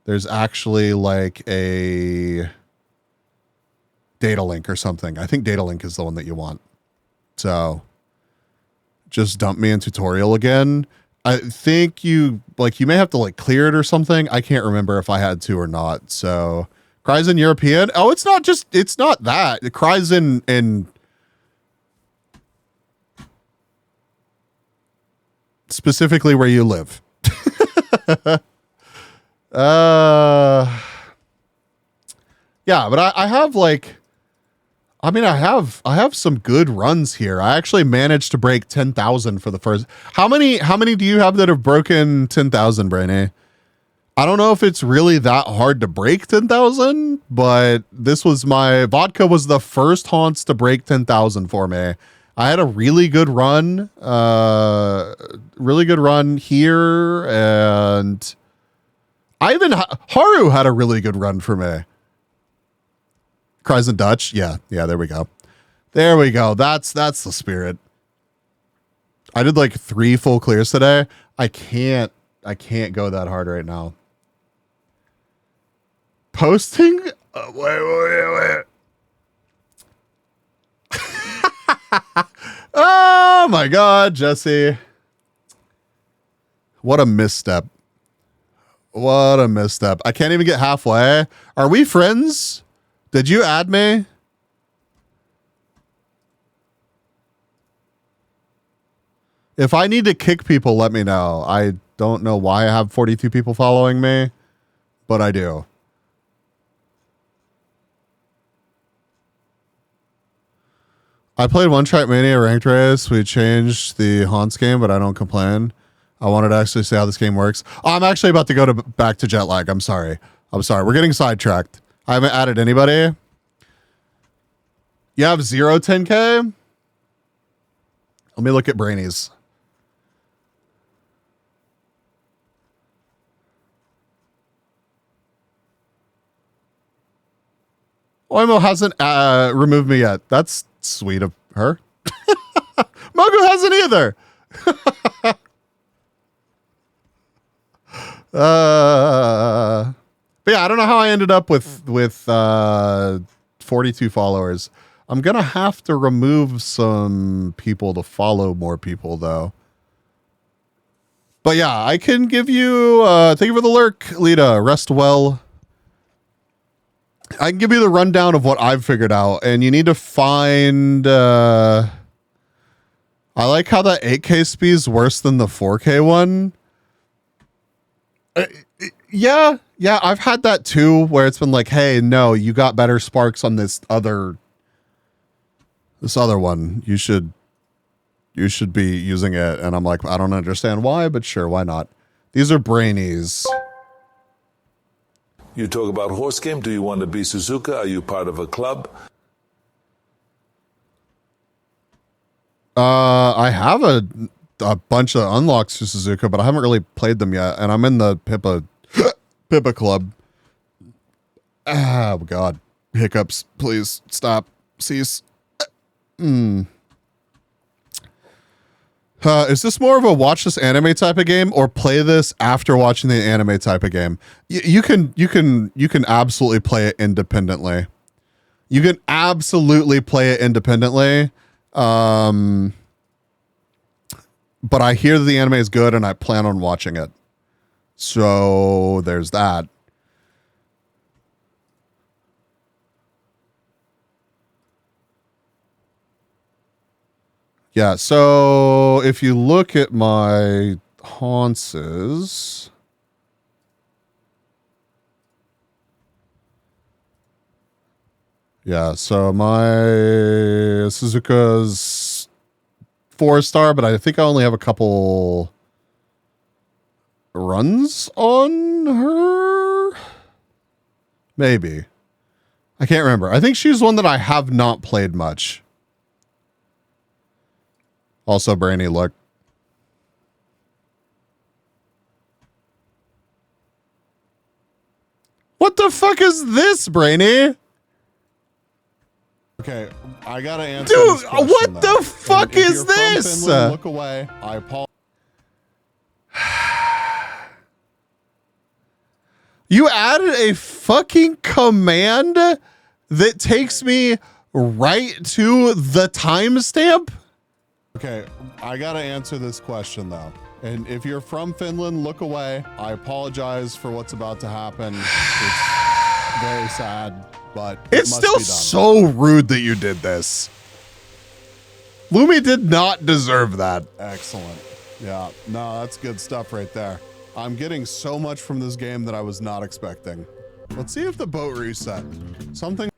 There's actually like a data link or something. I think data link is the one that you want. So just dump me in tutorial again. I think you may have to like clear it or something. I can't remember if I had to or not. So cries in European. Oh, it's not that. It cries in specifically where you live. Yeah, but I have like, I mean, I have some good runs here. I actually managed to break 10,000 for the first. How many do you have that have broken 10,000, Brainy? I don't know if it's really that hard to break 10,000, but this was vodka was the first haunts to break 10,000 for me. I had a really good run here, and Haru had a really good run for me. Cries in Dutch. Yeah, there we go. That's the spirit. I did like 3 full clears today. I can't go that hard right now. Posting? Wait. Oh my God, Jesse. What a misstep. I can't even get halfway. Are we friends? Did you add me? If I need to kick people, let me know. I don't know why I have 42 people following me, but I do. I played One Track Mania ranked race. We changed the Haunts game, but I don't complain. I wanted to actually see how this game works. Oh, I'm actually about to go back to jet lag. I'm sorry. We're getting sidetracked. I haven't added anybody. You have 0 10K? Let me look at Brainy's. Oimo hasn't removed me yet. That's sweet of her. Mogu hasn't either. But yeah, I don't know how I ended up with 42 followers. I'm going to have to remove some people to follow more people, though. But yeah, I can give you... thank you for the lurk, Lita. Rest well. I can give you the rundown of what I've figured out. And you need to find... I like how the 8K speed is worse than the 4K one. Yeah, I've had that too, where it's been like, hey, no, you got better sparks on this other one. You should be using it. And I'm like, I don't understand why, but sure, why not? These are brainies. You talk about horse game. Do you want to be Suzuka? Are you part of a club? I have a bunch of unlocks to Suzuka, but I haven't really played them yet. And I'm in the Pippa club. Oh, God. Hiccups. Please stop. Cease. Is this more of a watch this anime type of game or play this after watching the anime type of game? You can absolutely play it independently. You can absolutely play it independently. But I hear that the anime is good and I plan on watching it. So there's that. Yeah, so if you look at my haunces, yeah, so my Suzuka's 4-star, but I think I only have a couple runs on her. Maybe. I can't remember. I think she's one that I have not played much. Also, Brainy, look. What the fuck is this, Brainy? Okay, I gotta answer Dude, this question, what though. the fuck If is you're from this? Finland, look away. I apologize. You added a fucking command that takes me right to the timestamp? Okay, I gotta answer this question, though. And if you're from Finland, look away. I apologize for what's about to happen. It's very sad, but It's must still be done. so rude that you did this. Lumi did not deserve that. Excellent. Yeah, no, that's good stuff right there. I'm getting so much from this game that I was not expecting. Let's see if the boat reset. Something.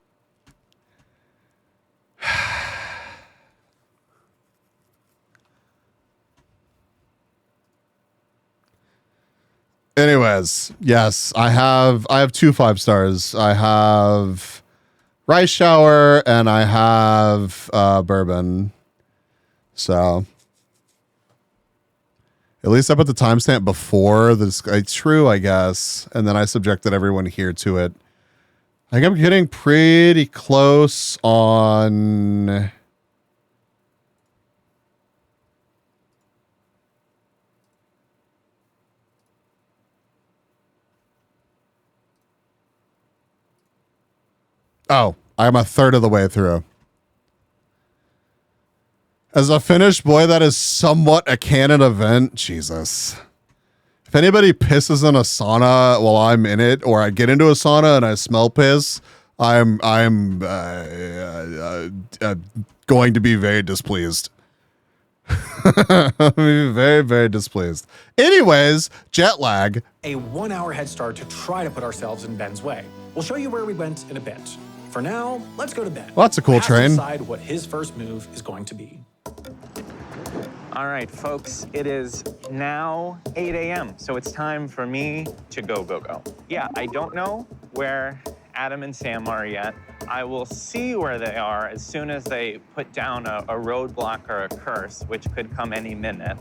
Anyways, yes, I have 2 5-stars. I have rice shower and I have bourbon. So at least I put the timestamp before this. It's true, I guess. And then I subjected everyone here to it. I think I'm getting pretty close on. Oh, I'm a third of the way through. As a Finnish boy, that is somewhat a canon event. Jesus. If anybody pisses in a sauna while I'm in it, or I get into a sauna and I smell piss, I'm going to be very displeased. Very, very displeased. Anyways, jet lag. A 1-hour head start to try to put ourselves in Ben's way. We'll show you where we went in a bit. For now, let's go to Ben. Well, that's a cool Who has to train. Decide what his first move is going to be. All right, folks, it is now 8 a.m., so it's time for me to go. Yeah, I don't know where Adam and Sam are yet. I will see where they are as soon as they put down a roadblock or a curse, which could come any minute.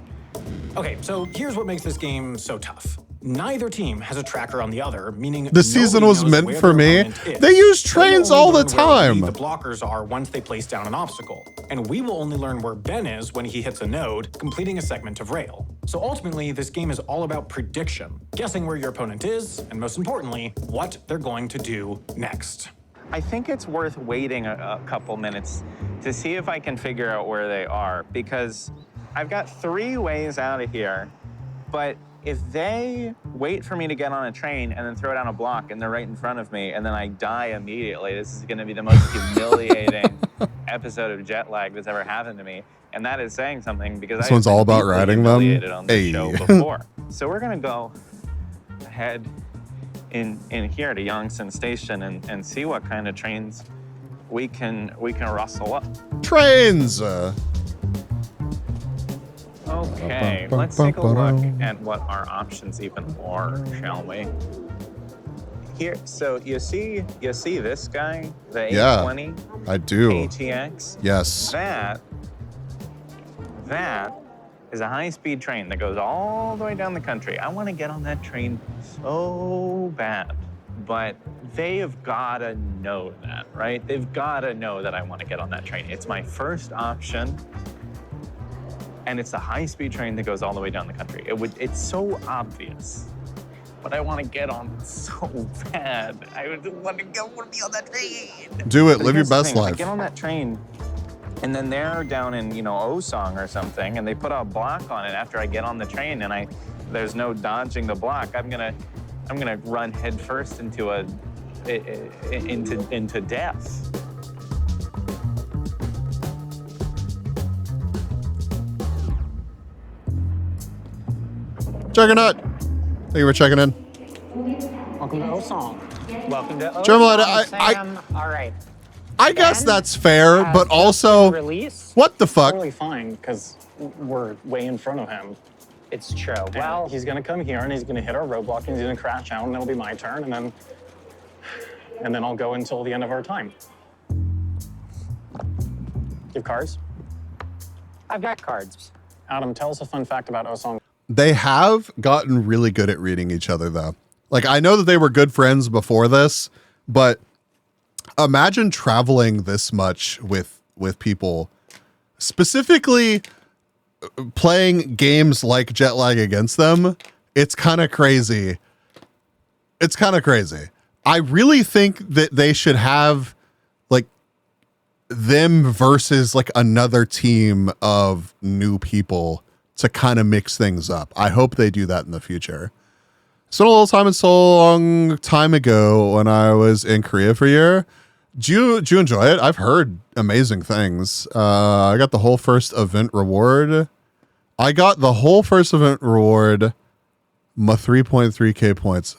Okay, so here's what makes this game so tough. Neither team has a tracker on the other, meaning The season nobody was knows meant where for their me. opponent is. They use They will trains only all the learn where time. the blockers are once they place down an obstacle, and we will only learn where Ben is when he hits a node, completing a segment of rail. So ultimately, this game is all about prediction, guessing where your opponent is, and most importantly, what they're going to do next. I think it's worth waiting a couple minutes to see if I can figure out where they are, because I've got 3 ways out of here, but if they wait for me to get on a train and then throw down a block and they're right in front of me and then I die immediately, this is gonna be the most humiliating episode of jet lag that's ever happened to me. And that is saying something, because This one's all about riding them. on the show before. So we're gonna go ahead in here to Yongsan Station and see what kind of trains we can rustle up. Trains. Okay, let's take a look at what our options even are, shall we? Here, so you see this guy, the 820? I do. ATX? Yes. That is a high-speed train that goes all the way down the country. I want to get on that train so bad, but they have got to know that, right? They've got to know that I want to get on that train. It's my first option, and it's a high-speed train that goes all the way down the country. It's so obvious, but I want to get on so bad. I want to be on that train. Do it. But Live your here's the best thing, life. I get on that train, and then they're down in, Osong or something, and they put a block on it after I get on the train, and there's no dodging the block. I'm gonna run headfirst into death. Juggernaut. Thank you for checking in. Welcome to Osong. Welcome to Osong. Jeremiah, Sam. All right. I guess that's fair, but also, what the fuck? Totally fine, because we're way in front of him. It's true. Well, he's gonna come here and he's gonna hit our roadblock and he's gonna crash out, and it'll be my turn, and then I'll go until the end of our time. You have cards? I've got cards. Adam, tell us a fun fact about Osong. They have gotten really good at reading each other, though. Like, I know that they were good friends before this, but imagine traveling this much with people, specifically playing games like Jet Lag against them. It's kind of crazy. It's kind of crazy. I really think that they should have like them versus like another team of new people to kind of mix things up. I hope they do that in the future. Spent a little time in Seoul a long time ago when I was in Korea for a year. Did you enjoy it? I've heard amazing things. I got the whole first event reward. My 3.3k points.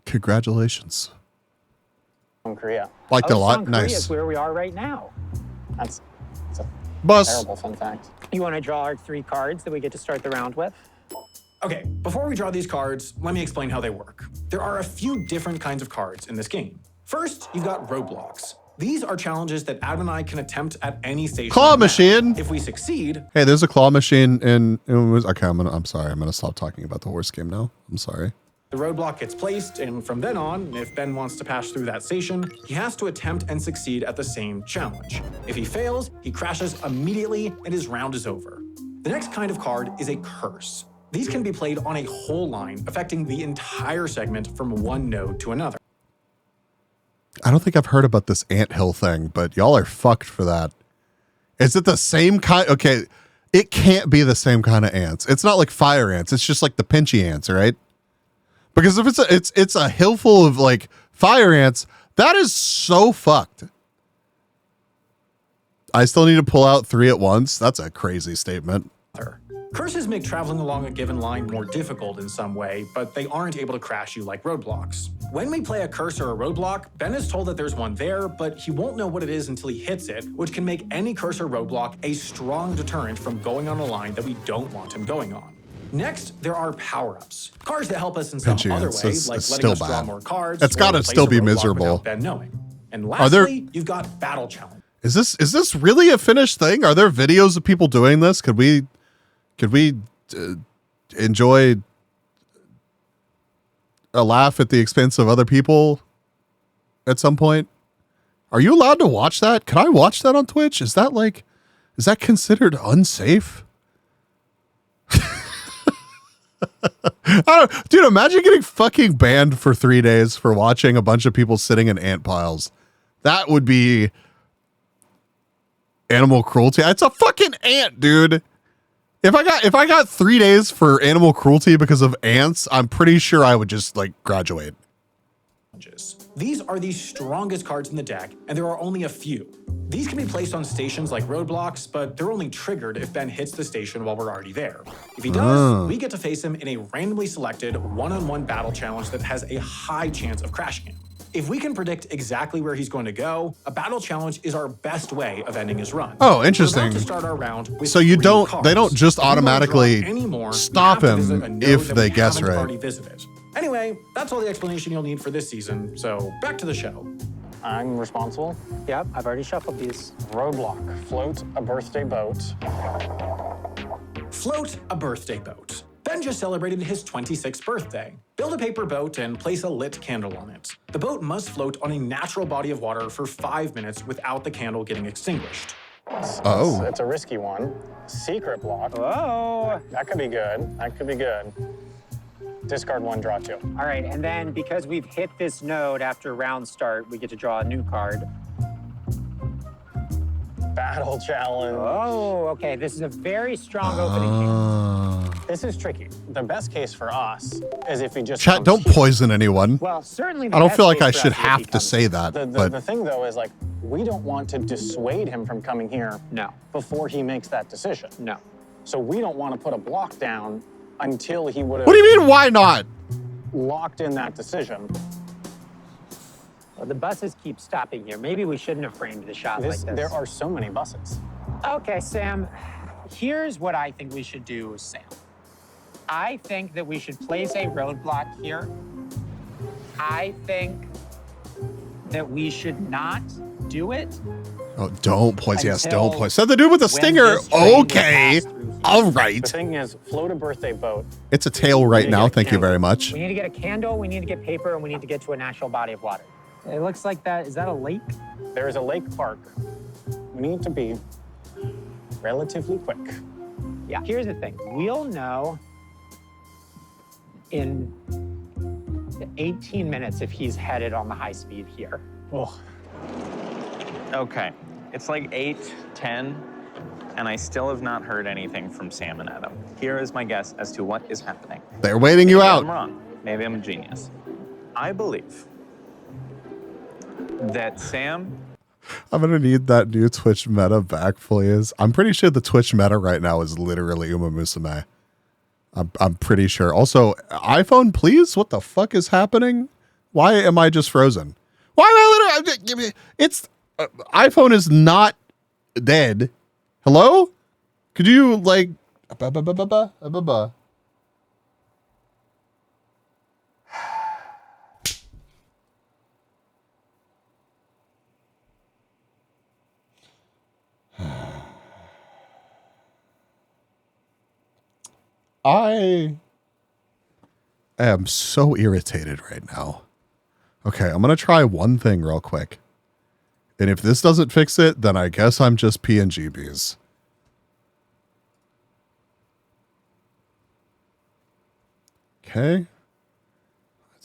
Congratulations. From Korea. Liked it a lot. Korea Nice. is where we are right now. That's a Bus. terrible fun fact. You want to draw our 3 cards that we get to start the round with? Okay, before we draw these cards, let me explain how they work. There are a few different kinds of cards in this game. First, you've got roadblocks. These are challenges that Adam and I can attempt at any station. Claw machine. If we succeed, Hey, there's a claw machine okay, I'm sorry. I'm gonna stop talking about the horse game now. I'm sorry. the roadblock gets placed, and from then on, if Ben wants to pass through that station, he has to attempt and succeed at the same challenge. If he fails, he crashes immediately and his round is over. The next kind of card is a curse. These can be played on a whole line, affecting the entire segment from one node to another. I don't think I've heard about this anthill thing, but y'all are fucked for that. Is it the same kind? Okay, it can't be the same kind of ants. It's not like fire ants. It's just like the pinchy ants, right? Because if it's a hill full of like fire ants, that is so fucked. I still need to pull out 3 at once. That's a crazy statement. Curses make traveling along a given line more difficult in some way, but they aren't able to crash you like roadblocks. When we play a curse or a roadblock, Ben is told that there's one there, but he won't know what it is until he hits it, which can make any curse or roadblock a strong deterrent from going on a line that we don't want him going on. Next, there are power-ups. Cards that help us in some Pinchy other ants way, is like letting still us draw bad. more cards. It's gotta or place still a be roadblock miserable. without Ben knowing. And Are there- lastly, you've got battle challenge. Is this really a finished thing? Are there videos of people doing this? Could we enjoy a laugh at the expense of other people at some point? Are you allowed to watch that? Can I watch that on Twitch? Is that considered unsafe? Dude, imagine getting fucking banned for 3 days for watching a bunch of people sitting in ant piles. That would be animal cruelty. It's a fucking ant, dude. If I got 3 days for animal cruelty because of ants, I'm pretty sure I would just like graduate. These are the strongest cards in the deck, and there are only a few. These can be placed on stations like roadblocks, but they're only triggered if Ben hits the station while we're already there. If he does, we get to face him in a randomly selected one-on-one battle challenge that has a high chance of crashing him. If we can predict exactly where he's going to go, a battle challenge is our best way of ending his run. Oh, interesting. We're about to start our round with So you 3 don't, cards. they don't just If you wanna draw automatically anymore, stop you have to visit a him node if that they we guess haven't right. already visited. Anyway, that's all the explanation you'll need for this season, so back to the show. I'm responsible. Yep, I've already shuffled these. Roadblock, float a birthday boat. Float a birthday boat. Ben just celebrated his 26th birthday. Build a paper boat and place a lit candle on it. The boat must float on a natural body of water for 5 minutes without the candle getting extinguished. Oh. It's a risky one. Secret block. Oh, that could be good. That could be good. Discard 1, draw 2. All right, and then because we've hit this node after round start, we get to draw a new card. Battle challenge. Oh, okay. This is a very strong opening hand. This is tricky. The best case for us is if he just Chat, comes don't here. poison anyone. Well, certainly I don't feel like I should have to say that, The but thing, though, is like, we don't want to dissuade him from coming here before he makes that decision. No. So we don't want to put a block down until he would have... what do you mean, why not? ...locked in that decision. Well, the buses keep stopping here. Maybe we shouldn't have framed the shot like this. There are so many buses. Okay, Sam. Here's what I think we should do, Sam. I think that we should place a roadblock here. I think that we should not do it. Oh, don't poison. Yes, don't Until poison. Said the dude with the when stinger. this train will Okay. pass through here. All The right. thing is, float a birthday boat. It's a tail right now. Thank you very much. We need to get a candle, we need to get paper, and we need to get to a natural body of water. It looks like that. Is that a lake? There is a lake park. We need to be relatively quick. Yeah. Here's the thing. We'll know in 18 minutes if he's headed on the high speed here. Oh. Okay, it's like 8:10, and I still have not heard anything from Sam and Adam. Here is my guess as to what is happening. They're waiting you Maybe out. I'm wrong. Maybe I'm a genius. I believe that Sam... I'm gonna need that new Twitch meta back, please. I'm pretty sure the Twitch meta right now is literally Uma Musume. I'm pretty sure. Also, iPhone, please. What the fuck is happening? Why am I just frozen? Why am I literally? It's iPhone is not dead. Hello? Could you like? I am so irritated right now. Okay, I'm going to try one thing real quick. And if this doesn't fix it, then I guess I'm just PNGBs. Okay.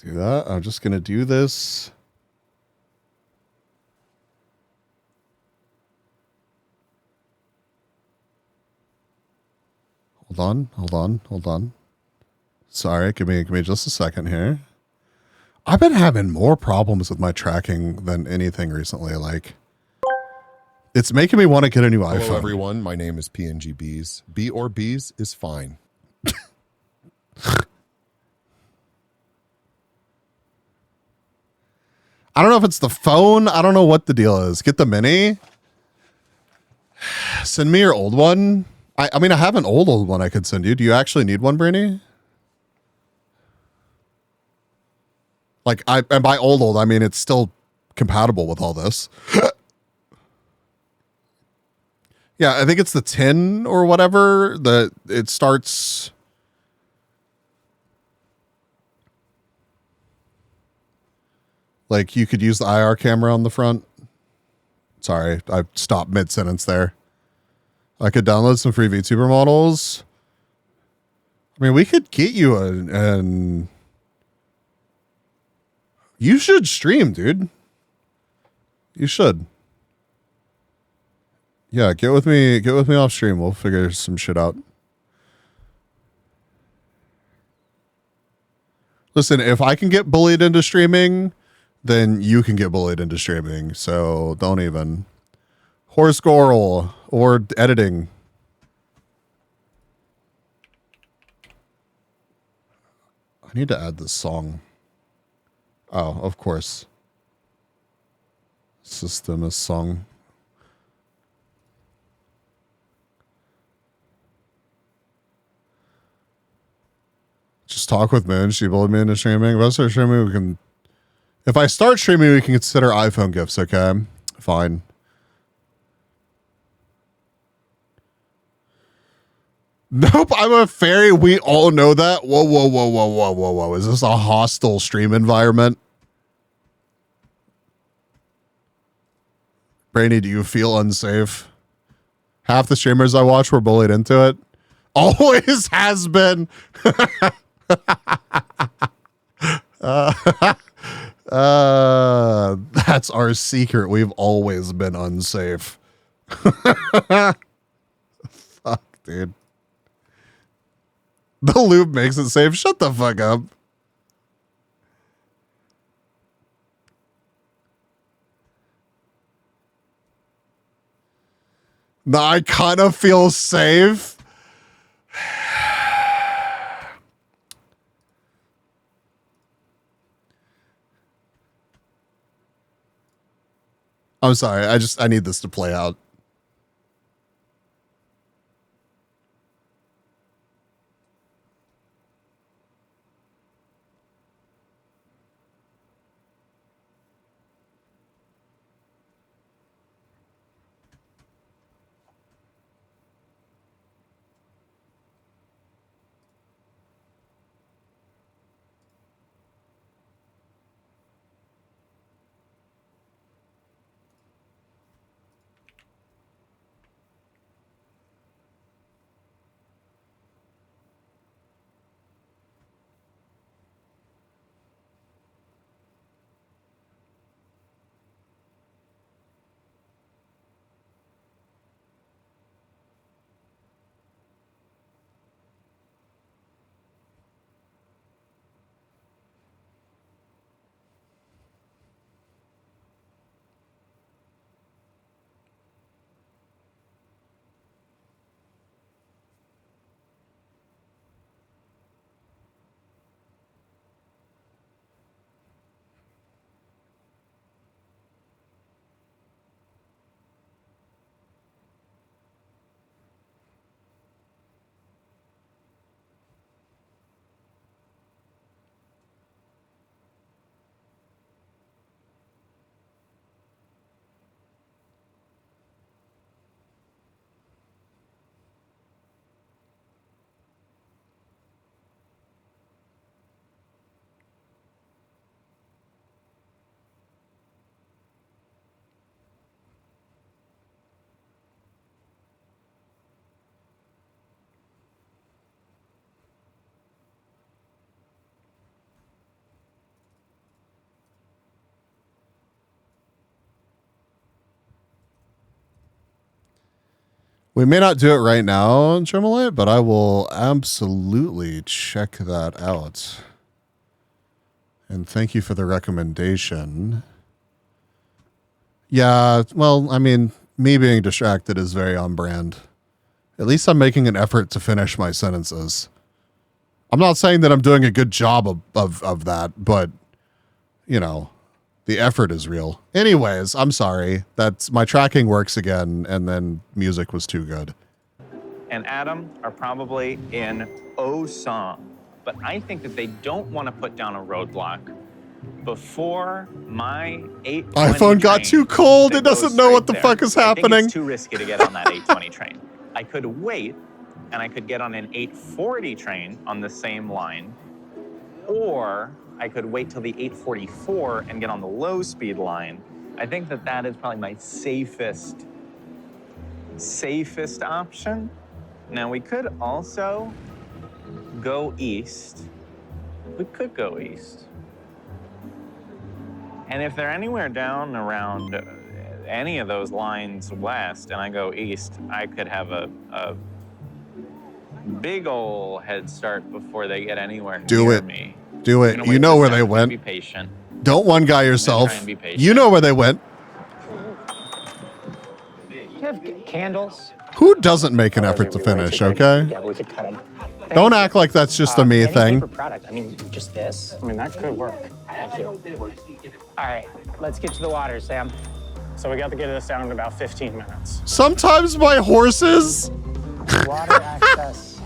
Do that. I'm just going to do this. Hold on. Sorry, give me just a second here. I've been having more problems with my tracking than anything recently. Like, it's making me want to get a new iPhone. Hello, everyone. My name is PNGBs. B or B's is fine. I don't know if it's the phone. I don't know what the deal is. Get the mini. Send me your old one. I mean, I have an old one I could send you. Do you actually need one, Brainy? Like, and by old, I mean it's still compatible with all this. Yeah, I think it's the 10 or whatever that it starts. Like, you could use the IR camera on the front. Sorry, I stopped mid-sentence there. I could download some free VTuber models. I mean, we could get you an you should stream, dude. You should. Yeah, get with me off stream. We'll figure some shit out. Listen, if I can get bullied into streaming, then you can get bullied into streaming. So don't even. Horse Goral or editing. I need to add this song. Oh, of course. System is song. Just talk with Moon. She bullied me into streaming. If I start streaming, we can. If I start streaming, we can consider iPhone gifts. Okay, fine. Nope, I'm a fairy. We all know that. Whoa, whoa, whoa, whoa, whoa, whoa, whoa. Is this a hostile stream environment? Brainy, do you feel unsafe? Half the streamers I watch were bullied into it. Always has been. That's our secret. We've always been unsafe. Fuck, dude. The loop makes it safe. Shut the fuck up. No, I kind of feel safe. I'm sorry. I need this to play out. We may not do it right now, Germalite, but I will absolutely check that out. And thank you for the recommendation. Yeah, well, I mean, me being distracted is very on brand. At least I'm making an effort to finish my sentences. I'm not saying that I'm doing a good job of that, but, you know, the effort is real. Anyways, I'm sorry. That's my tracking works again, and then music was too good. And Adam are probably in O song. But I think that they don't want to put down a roadblock before my 820 iPhone got train too cold. that It doesn't goes know what straight the there. fuck is I think happening. it's too risky to get on that 820 train. I could wait, and I could get on an 840 train on the same line, or I could wait till the 844 and get on the low-speed line. I think that that is probably my safest option. Now, we could also go east, we could go east. And if they're anywhere down around any of those lines west and I go east, I could have a big ol' head start before they get anywhere near me. Do it. You know where they went. Be patient. Don't one guy yourself. Try and be patient. You know where they went. Do you have candles? Who doesn't make an effort to finish, okay? Yeah, we could cut them. Don't act like that's just a me Any thing. paper product. I mean, just this. I mean, that could work. Thank you. All right, let's get to the water, Sam. So we got to get this down in about 15 minutes. Sometimes my horses. Water access.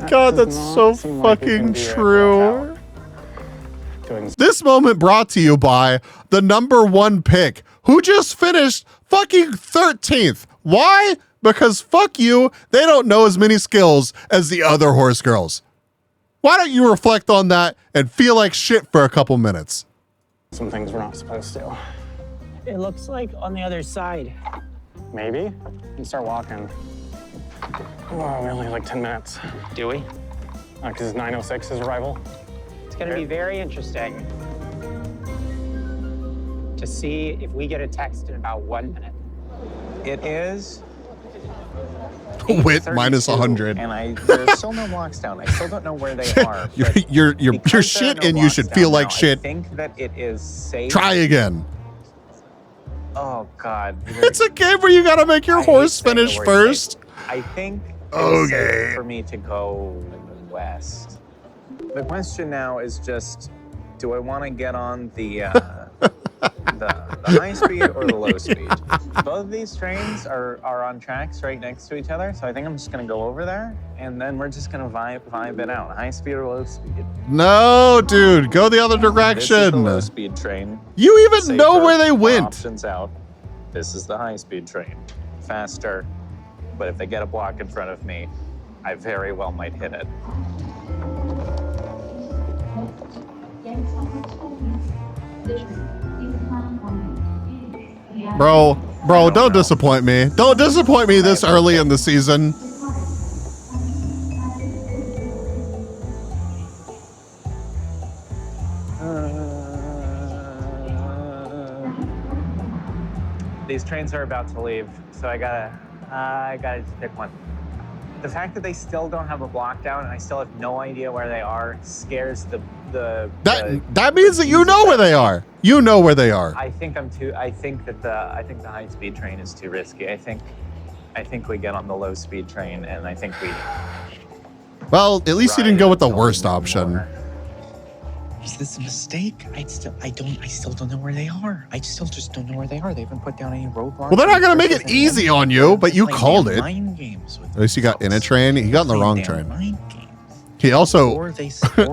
God, that's so fucking true. This moment brought to you by the #1 pick, who just finished fucking 13th. Why? Because fuck you, they don't know as many skills as the other horse girls. Why don't you reflect on that and feel like shit for a couple minutes? Some things we're not supposed to. It looks like on the other side. Maybe? We can start walking. Oh, we only have like 10 minutes. Do we? Because it's 9:06 his arrival. It's going to be very interesting to see if we get a text in about 1 minute. It is Wit minus 100. And there's still no blocks down. I still don't know where they are. You're shit and you should feel like shit. I think that it is safe. Try again. Oh God. It's a game where you gotta make your horse finish first. I think it's safe for me to go west. The question now is just, do I want to get on the high speed or the low speed? Both of these trains are on tracks right next to each other, so I think I'm just gonna go over there and then we're just gonna vibe it out. High speed or low speed? No, dude, go the other direction. This is the low speed train. You even know where they went. Options out. This is the high speed train. Faster, but if they get a block in front of me, I very well might hit it. Bro, don't disappoint me. Don't disappoint me this early in the season. These trains are about to leave, so I gotta just pick one. The fact that they still don't have a block down and I still have no idea where they are scares that means that you know where they are. You know where they are. I think the high speed train is too risky. I think we get on the low speed train and I think we. Well, at least you didn't go with the worst option. Is this a mistake? I still don't know where they are. I still just don't know where they are. They haven't put down any roadblocks. Well, they're not gonna make it easy on you, but you called it. Mind games with At least you got in a train. He got in the wrong train. He also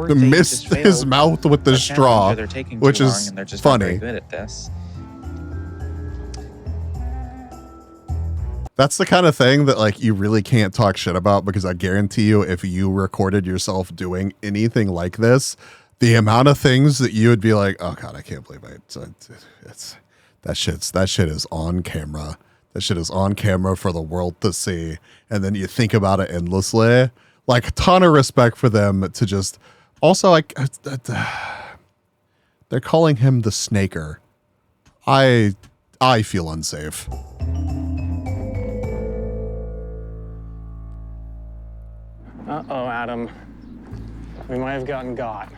missed his mouth with the straw, which is funny. Good at this. That's the kind of thing that like you really can't talk shit about, because I guarantee you, if you recorded yourself doing anything like this, the amount of things that you would be like, oh God, I can't believe that shit is on camera. That shit is on camera for the world to see. And then you think about it endlessly. Like, a ton of respect for them to just, also like, they're calling him the Snaker. I feel unsafe. Uh-oh, Adam. We might have gotten got.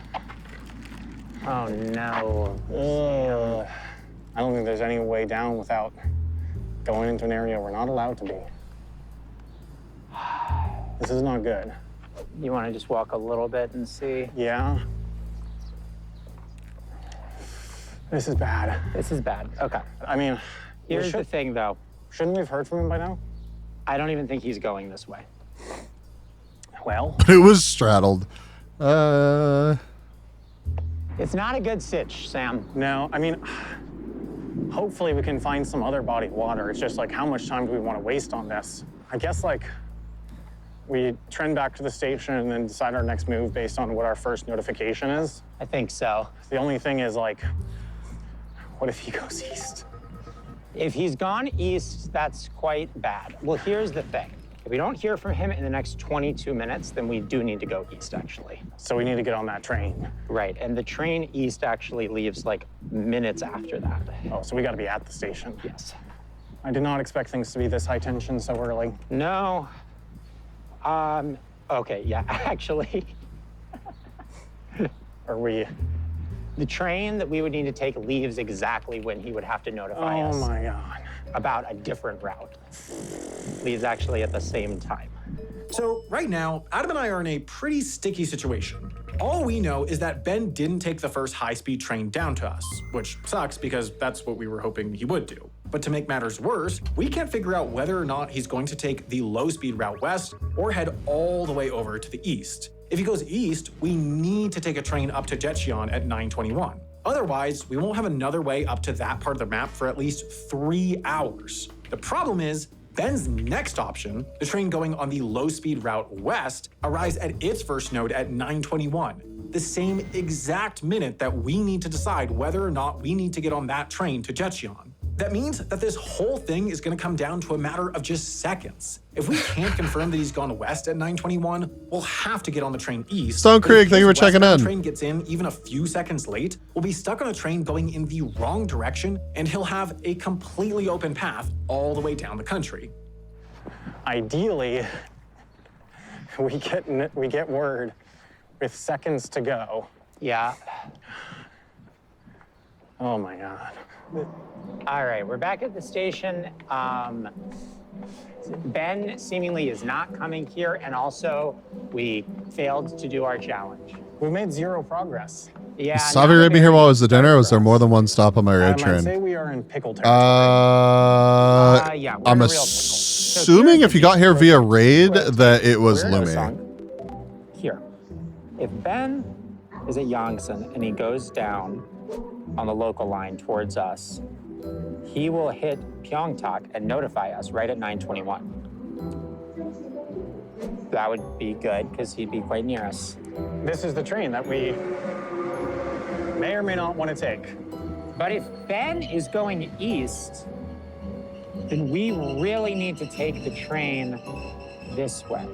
Oh no. Ugh. I don't think there's any way down without going into an area we're not allowed to be. This is not good. You want to just walk a little bit and see? Yeah. This is bad. This is bad. Okay. I mean, here's the thing, though. Shouldn't we have heard from him by now? I don't even think he's going this way. Well, it was straddled. It's not a good sitch, Sam. No, I mean, hopefully we can find some other body of water. It's just like, how much time do we want to waste on this? I guess like we trend back to the station and then decide our next move based on what our first notification is. I think so. The only thing is like, what if he goes east? If he's gone east, that's quite bad. Well, here's the thing. If we don't hear from him in the next 22 minutes, then we do need to go east, actually. So we need to get on that train. Right, and the train east actually leaves like minutes after that. Oh, so we got to be at the station. Yes. I did not expect things to be this high tension so early. No. Okay, yeah, actually. The train that we would need to take leaves exactly when he would have to notify us. Oh my God. About a different route. Leaves actually at the same time. So right now, Adam and I are in a pretty sticky situation. All we know is that Ben didn't take the first high-speed train down to us, which sucks because that's what we were hoping he would do. But to make matters worse, we can't figure out whether or not he's going to take the low-speed route west or head all the way over to the east. If he goes east, we need to take a train up to Jetcheon at 9:21. Otherwise, we won't have another way up to that part of the map for at least 3 hours. The problem is, Ben's next option, the train going on the low-speed route west, arrives at its first node at 9:21, the same exact minute that we need to decide whether or not we need to get on that train to Jetcheon. That means that this whole thing is going to come down to a matter of just seconds. If we can't confirm that he's gone west at 9:21, we'll have to get on the train east. Stone Creek, thank you for checking in. If the train gets in even a few seconds late, we'll be stuck on a train going in the wrong direction, and he'll have a completely open path all the way down the country. Ideally, we get word with seconds to go. Yeah. Oh my God. All right, we're back at the station. Ben seemingly is not coming here, and also we failed to do our challenge. We made 0 progress. Yeah. Is Savi Arabi here while I was at dinner, or was there more than one stop on my road I'd train? say we are in pickle territory. Yeah, we're I'm in a real pickle. assuming if you got here via raid that it was Lumi. Here. If Ben is at Yongsan and he goes down on the local line towards us, he will hit Pyeongtaek and notify us right at 9:21. That would be good because he'd be quite near us. This is the train that we may or may not want to take. But if Ben is going east, then we really need to take the train this way.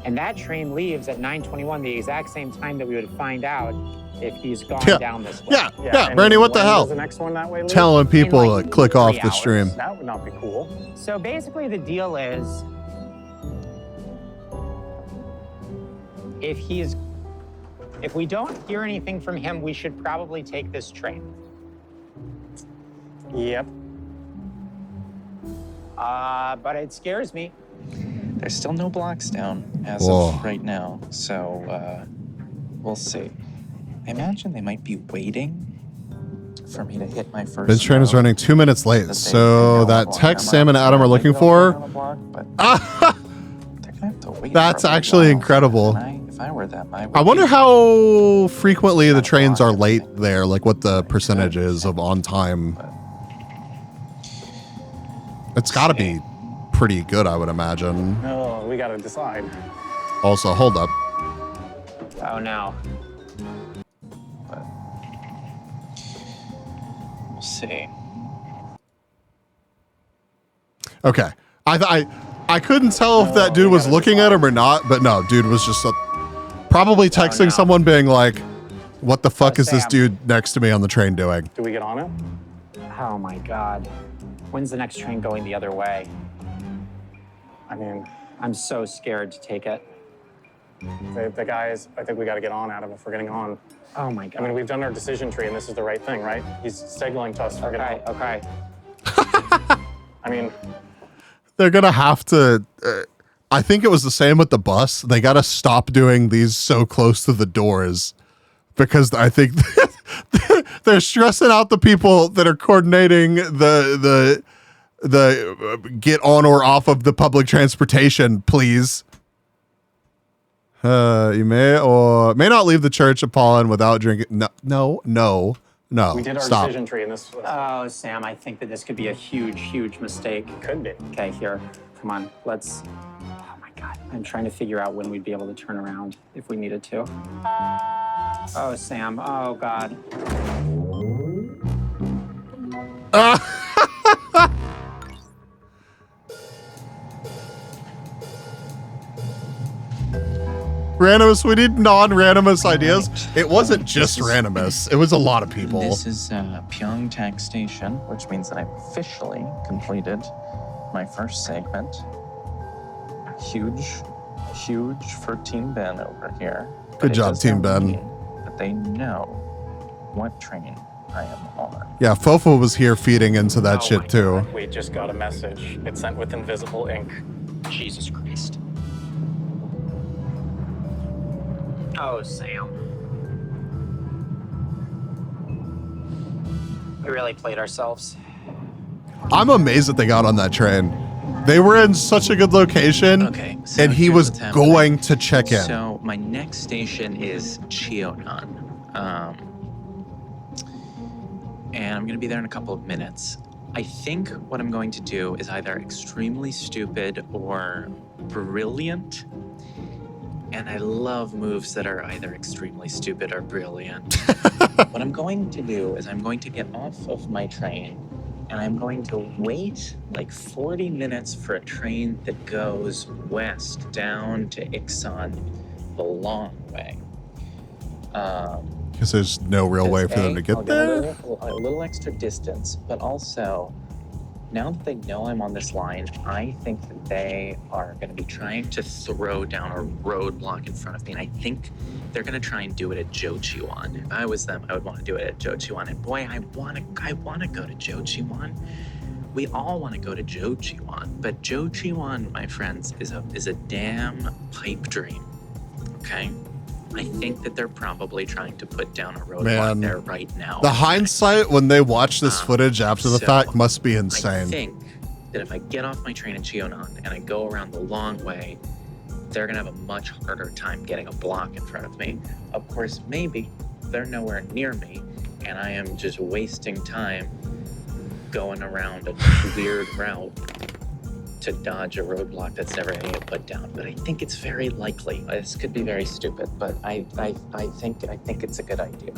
And that train leaves at 9:21, the exact same time that we would find out if he's gone down this way. Yeah, Brandy, what the hell? The next one that way, Luke? Telling people In to click off 3 the hours. stream. That would not be cool. So basically the deal is, if we don't hear anything from him, we should probably take this train. Yep. But it scares me. There's still no blocks down as Whoa. of right now, so we'll see. I imagine they might be waiting for me to hit my first. This train is running 2 minutes late, so that text Sam and Adam are looking for. That's actually incredible. If I were them, I wonder how frequently the trains are late there, like what the percentage is of on time. It's got to be pretty good, I would imagine. Oh, we gotta decide. Also, hold up. Oh no. We'll see. Okay. I couldn't tell if that dude was looking at him or not, but no, dude was just probably texting someone being like, what the fuck is this Sam. dude next to me on the train doing? Do we get on it? Oh my God. When's the next train going the other way? I mean, I'm so scared to take it. the guys, I think we gotta get on, Adam, if we're getting on. Oh my God. I mean, we've done our decision tree, and this is the right thing, right? He's signaling to us to get on. Okay. I mean, They're going to have to, I think it was the same with the bus. They got to stop doing these so close to the doors because I think they're stressing out the people that are coordinating the get on or off of the public transportation, please. You may or may not leave the Church of Pollen without drinking. No. we did our Stop. decision tree, and this was... Oh, Sam, I think that this could be a huge mistake. Could be. Okay, here. Come on, let's... Oh my God. I'm trying to figure out when we'd be able to turn around if we needed to. Oh, Sam. Oh, God. Randomus, we need non-randomus ideas. It wasn't just randomus. It was a lot of people. This is Pyeongtaek Station, which means that I've officially completed my first segment. Huge for Team Ben over here. Good job, Team Ben. But they know what train I am on. Yeah, Fofo was here feeding into that shit too. We just got a message. It's sent with invisible ink. Jesus Christ. Oh, Sam. We really played ourselves. I'm amazed that they got on that train. They were in such a good location, So and he here's was what's happening. going to check in. So my next station is Cheonan. And I'm gonna be there in a couple of minutes. I think what I'm going to do is either extremely stupid or brilliant. And I love moves that are either extremely stupid or brilliant. What I'm going to do is I'm going to get off of my train and I'm going to wait like 40 minutes for a train that goes west down to Iksan the long way. Because there's no real way for them to get I'll there. a little extra distance, but also, now that they know I'm on this line, I think that they are going to be trying to throw down a roadblock in front of me. And I think they're going to try and do it at Jochiwan. If I was them, I would want to do it at Jochiwan. And boy, I want to go to Jochiwan. We all want to go to Jochiwan, but Jochiwan, my friends, is a damn pipe dream. Okay. I think that they're probably trying to put down a roadblock there right now. The hindsight when they watch this footage after the fact must be I insane. think that if I get off my train in Cheonan and I go around the long way, they're gonna have a much harder time getting a block in front of me. Of course, maybe they're nowhere near me and I am just wasting time going around a weird route to dodge a roadblock that's never gonna get put down. But I think it's very likely. This could be very stupid, but I think it's a good idea.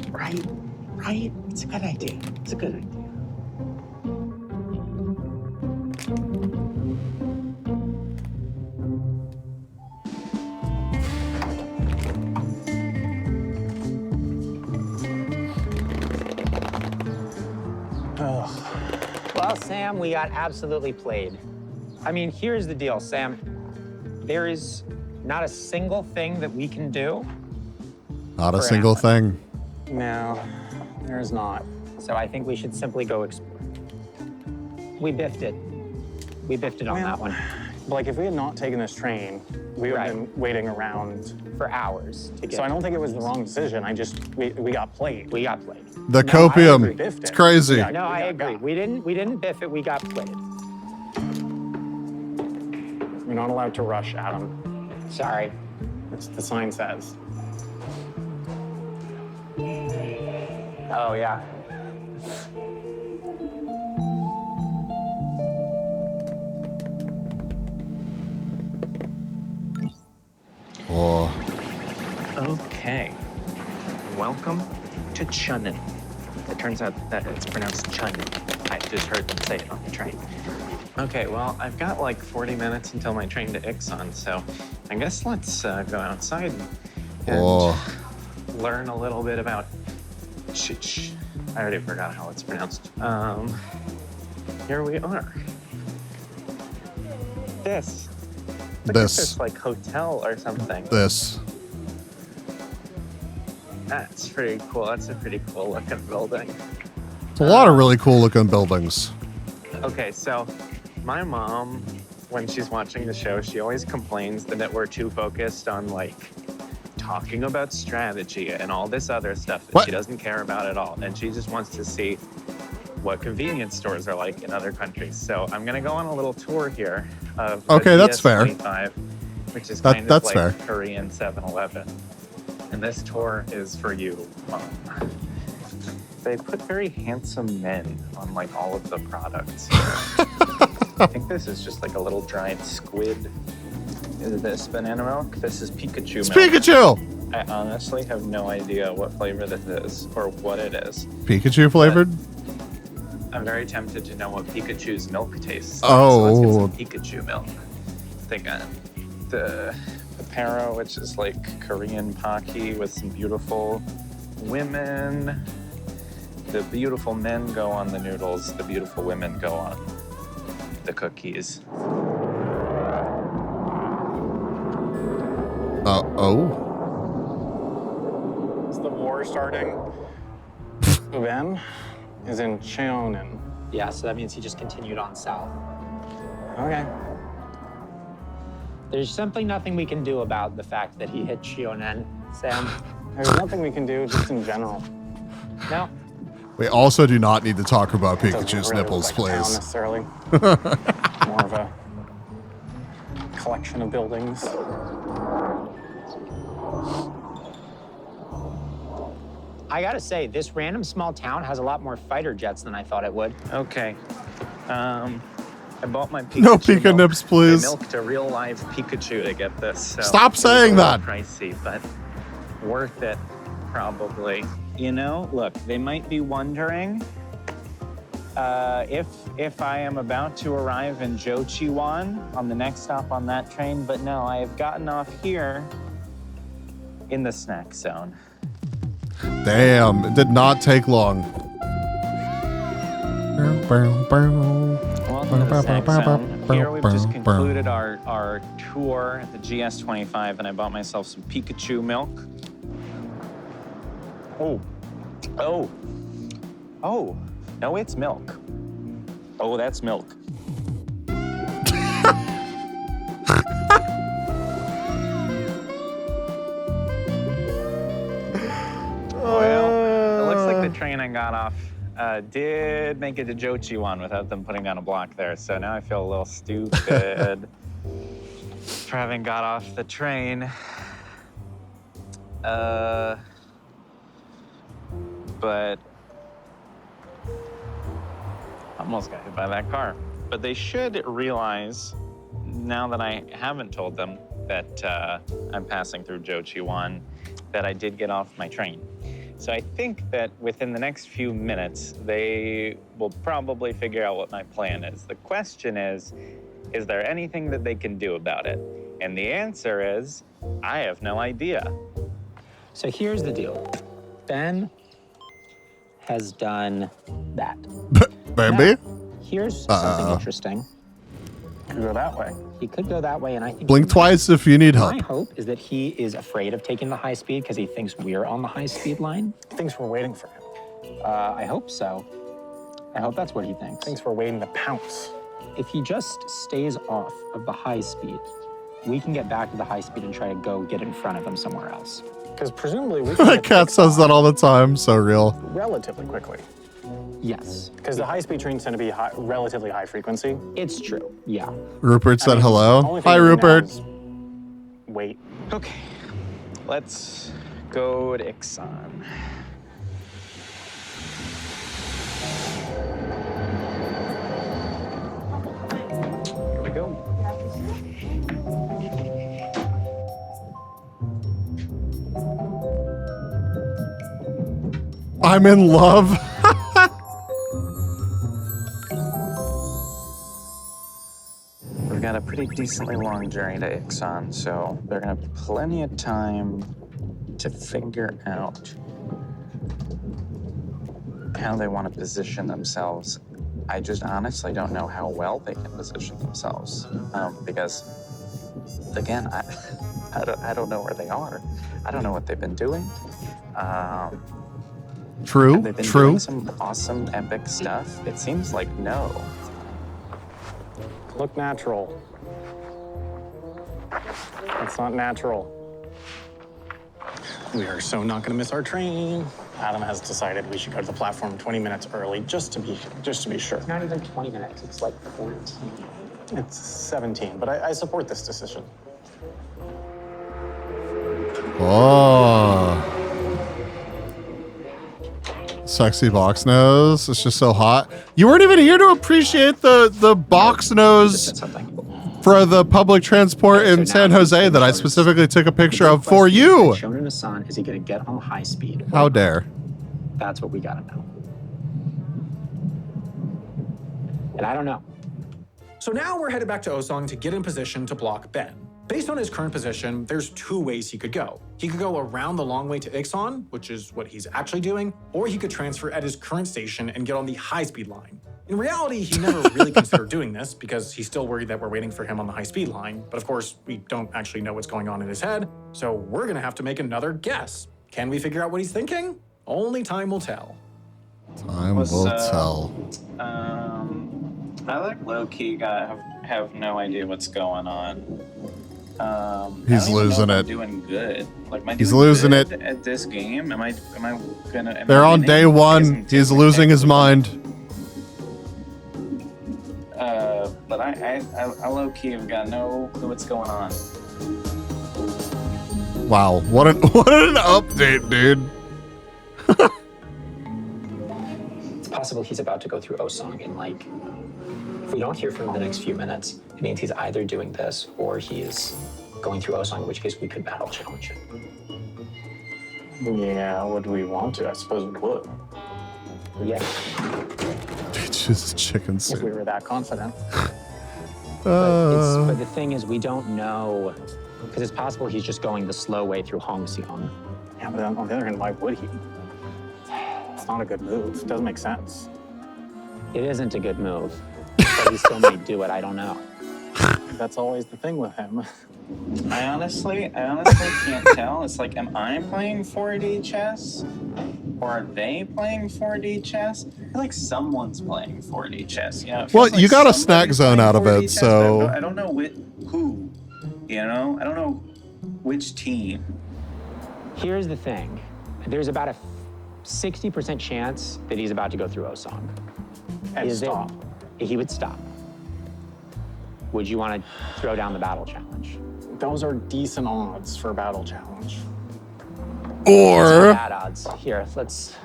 Right? It's a good idea. It's a good idea. Well, Sam, we got absolutely played. I mean, here's the deal, Sam. There is not a single thing that we can do. Not a single thing. No, there's not. So I think we should simply go explore. We biffed it. We biffed it on that one. Like, if we had not taken this train, we would have been waiting around for hours to get. So I don't think it was the wrong decision. We got played. We got played. The copium. It's crazy. No, I agree. We didn't biff it. We got played. We're not allowed to rush, Adam. Sorry. That's what the sign says. Oh yeah. Oh. Okay. Welcome to Chunnan. It turns out that it's pronounced Chunnan. I just heard them say it on the train. Okay, well, I've got like 40 minutes until my train to Iksan, so I guess let's go outside and learn a little bit about I already forgot how it's pronounced. Here we are. This. Look at this like hotel or something. This. That's pretty cool. That's a pretty cool looking building. It's a lot of really cool looking buildings. Okay, so my mom, when she's watching the show, she always complains that we're too focused on like talking about strategy and all this other stuff that she doesn't care about at all. And she just wants to see what convenience stores are like in other countries. So I'm gonna go on a little tour here of that's fair. 25, which is kind of that's like fair. Korean 7-Eleven. And this tour is for you, Mom. They put very handsome men on like all of the products here. I think this is just like a little dried squid. Is this banana milk? This is Pikachu It's milk. Pikachu! I honestly have no idea what flavor this is or what it is. Pikachu flavored? I'm very tempted to know what Pikachu's milk tastes like. Oh. So let's get some Pikachu milk. They got the Paro, which is like Korean Pocky with some beautiful women. The beautiful men go on the noodles. The beautiful women go on the cookies. Oh. Is the war starting? Ben is in Cheonan. Yeah, so that means he just continued on south. Okay. There's simply nothing we can do about the fact that he hit Cheonan, Sam. There's nothing we can do just in general. No. We also do not need to talk about Doesn't Pikachu's really nipples, look like a town please. necessarily. More of a collection of buildings. I gotta say, this random small town has a lot more fighter jets than I thought it would. Okay. I bought my Pikachu. No Pika milk. nips, please. I milked a real live Pikachu to get this. So Stop it was saying a little that. Pricey, but worth it, probably. You know, look, they might be wondering if I am about to arrive in Jochiwan on the next stop on that train, but no, I have gotten off here in the snack zone. Damn, it did not take long. Welcome to the snack zone. Here we've just concluded our tour at the GS25, and I bought myself some Pikachu milk. Oh, no, it's milk. Oh, that's milk. Well, it looks like the train I got off did make it to Jochiwan without them putting down a block there. So now I feel a little stupid for having got off the train. But almost got hit by that car. But they should realize, now that I haven't told them that I'm passing through Jochiwan, that I did get off my train. So I think that within the next few minutes, they will probably figure out what my plan is. The question is there anything that they can do about it? And the answer is, I have no idea. So here's the deal. Ben has done that. Bambi? Here's something interesting. Could go that way. He could go that way, and I think... Blink twice if you need help. My hope is that he is afraid of taking the high speed because he thinks we're on the high speed line. Thinks we're waiting for him. I hope so. I hope that's what he thinks. Thinks we're waiting to pounce. If he just stays off of the high speed, we can get back to the high speed and try to go get in front of him somewhere else. Because presumably we can My cat says that all the time, so real. relatively quickly. Yes. Because the high-speed trains tend to be relatively high frequency. It's true, yeah. Rupert said the hello. only thing Hi, we do now Rupert. is wait. Okay, let's go to Ixon. Here we go. I'm in love. We've got a pretty decently long journey to Ixon, so they're gonna have plenty of time to figure out how they want to position themselves. I just honestly don't know how well they can position themselves, because, again, I don't know where they are. I don't know what they've been doing. True, They've been true. doing some awesome, epic stuff. It seems like no. Look natural. That's not natural. We are so not going to miss our train. Adam has decided we should go to the platform 20 minutes early just to be sure. Not even 20 minutes, it's like 14. It's 17, but I support this decision. Oh. Sexy box nose. It's just so hot. You weren't even here to appreciate the box nose for the public transport in San Jose that I specifically took a picture of for you. Shonan-san, is he going to get on high speed? How dare. That's what we got to know. And I don't know. So now we're headed back to Osong to get in position to block Ben. Based on his current position, there's two ways he could go. He could go around the long way to Ixon, which is what he's actually doing, or he could transfer at his current station and get on the high-speed line. In reality, he never really considered doing this because he's still worried that we're waiting for him on the high-speed line. But of course, we don't actually know what's going on in his head, so we're gonna have to make another guess. Can we figure out what he's thinking? Only time will tell. Time will tell. I like low-key have no idea what's going on. He's losing it. Doing good. Like, am I He's doing losing good it. at this game? Am I gonna? They're on day one. He's losing his mind. But I low key have got no clue what's going on. Wow, what an update, dude. It's possible he's about to go through Osong and like, if we don't hear from him in the next few minutes, it means he's either doing this or he's going through Osong, in which case we could battle challenge him. Yeah, would we want to? I suppose we would. Yeah. It's just chicken soup. If we were that confident. But the thing is, we don't know, because it's possible he's just going the slow way through Hongxiang. Yeah, but on the other hand, why would he? It's not a good move. It doesn't make sense. It isn't a good move, but he still might do it. I don't know. That's always the thing with him. I honestly can't tell. It's like, am I playing 4D chess? Or are they playing 4D chess? I feel like someone's playing 4D chess. You know, it feels Well, like you got a somebody's snack zone playing out of 4D it, chess, so but I don't know who. You know, I don't know which team. Here's the thing. There's about a 60% chance that he's about to go through Osong. And stop. He would stop. Would you want to throw down the battle challenge? Those are decent odds for a battle challenge. Or bad odds. Here, let's.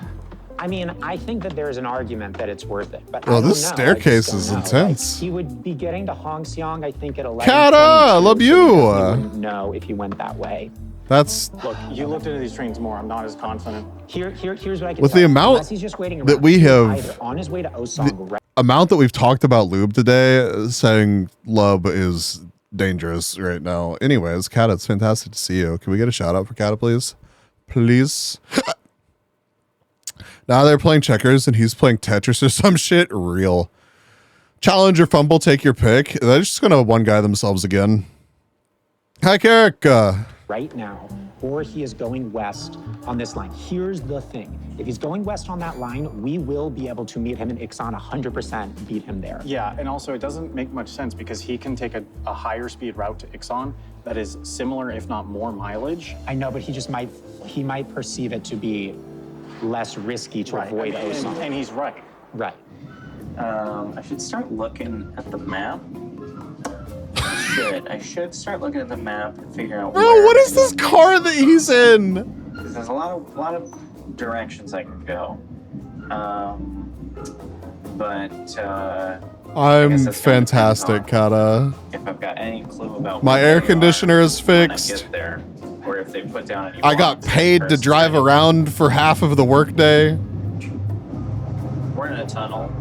I mean, I think that there's an argument that it's worth it, but well, I don't this know. staircase I just is don't know. intense. Like, he would be getting to Hongxiang, I think, at 11. Kata, I love you. No, if he went that way. That's Look, you looked into these trains more. I'm not as confident. Here's what I can with tell the you. amount Unless he's just waiting that around, we he's have. either on his way to Osong. Amount that we've talked about lube today, saying lub is dangerous right now. Anyways, Kata, it's fantastic to see you. Can we get a shout out for Kata, please? Please. Now they're playing checkers and he's playing Tetris or some shit. Real. Challenge or fumble, take your pick. They're just gonna one guy themselves again. Hi, Carrick. Right now, or he is going west on this line. Here's the thing. If he's going west on that line, we will be able to meet him in Ixon 100%, beat him there. Yeah, and also it doesn't make much sense because he can take a higher speed route to Ixon that is similar, if not more mileage. I know, but he might perceive it to be less risky to avoid Osong. And he's right. Right. I should start looking at the map. I should start looking at the map and figure out Bro, what is this car that he's in? Because there's a lot of directions I can go. I'm fantastic, Kata. If I've got any clue about my air conditioner is fixed. Get there, or if they put down any I got paid to drive around for half of the workday. We're in a tunnel.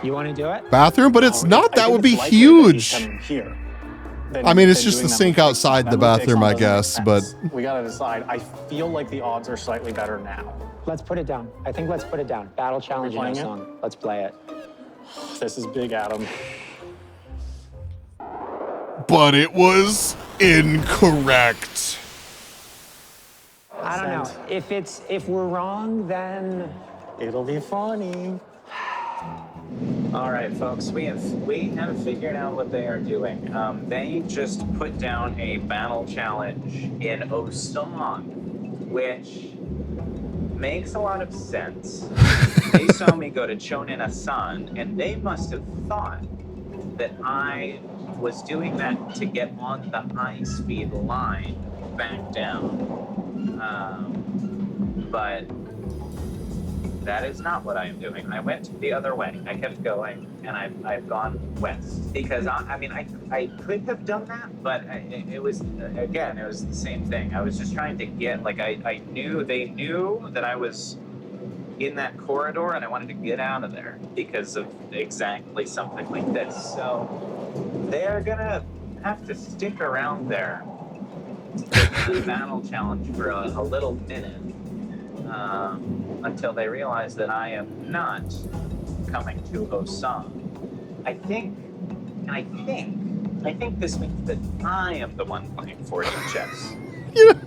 You want to do it? Bathroom, but it's not. That would be huge. I mean, it's just the sink outside the bathroom, I guess, but we gotta decide. I feel like the odds are slightly better now. Let's put it down. I think let's put it down. Battle challenge in playing it? Osong. Let's play it. This is big, Adam. But it was incorrect. I don't know. If we're wrong, then it'll be funny. All right, folks, we have figured out what they are doing. They just put down a battle challenge in Osong, which makes a lot of sense. They saw me go to Chonin-Asan, and they must have thought that I was doing that to get on the high-speed line back down. But that is not what I am doing. I went the other way. I kept going, and I've gone west. Because, I could have done that, but it was the same thing. I was just trying to get, they knew that I was in that corridor, and I wanted to get out of there because of exactly something like this. So they're gonna have to stick around there with the battle challenge for a little minute until they realize that I am not coming to Osang. I think this means that I am the one playing 4D chess.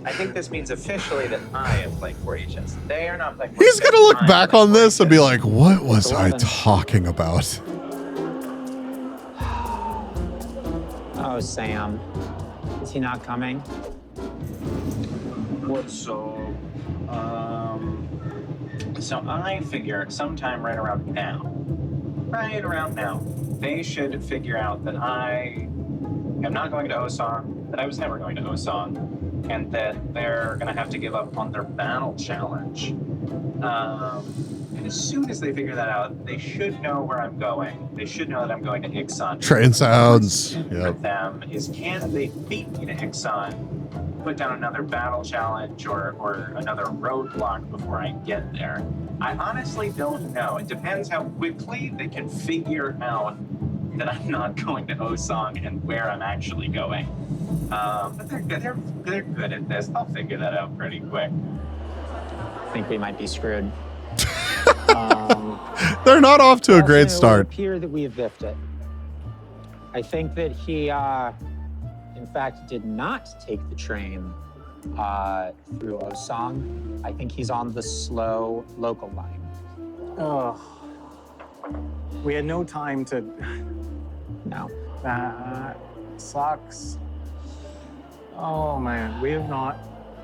I think this means officially that I am playing 4D chess. They are not playing 4D He's chess. gonna look back on this and be like, what was I talking about? Oh, Sam. Is he not coming? So I figure sometime right around now, they should figure out that I am not going to Osang, that I was never going to Osang, and that they're going to have to give up on their battle challenge. And as soon as they figure that out, they should know where I'm going. They should know that I'm going to Ixon. Train sounds. For them is, can they beat me to Ixon, put down another battle challenge or another roadblock before I get there? I honestly don't know. It depends how quickly they can figure out that I'm not going to Osang and where I'm actually going. But they're good at this. They'll figure that out pretty quick. I think we might be screwed. They're not off to a great It start. would appear that we have biffed it. I think that he, in fact, did not take the train through Osang. I think he's on the slow local line. Oh, we had no time to. No. That sucks. Oh man, we have not,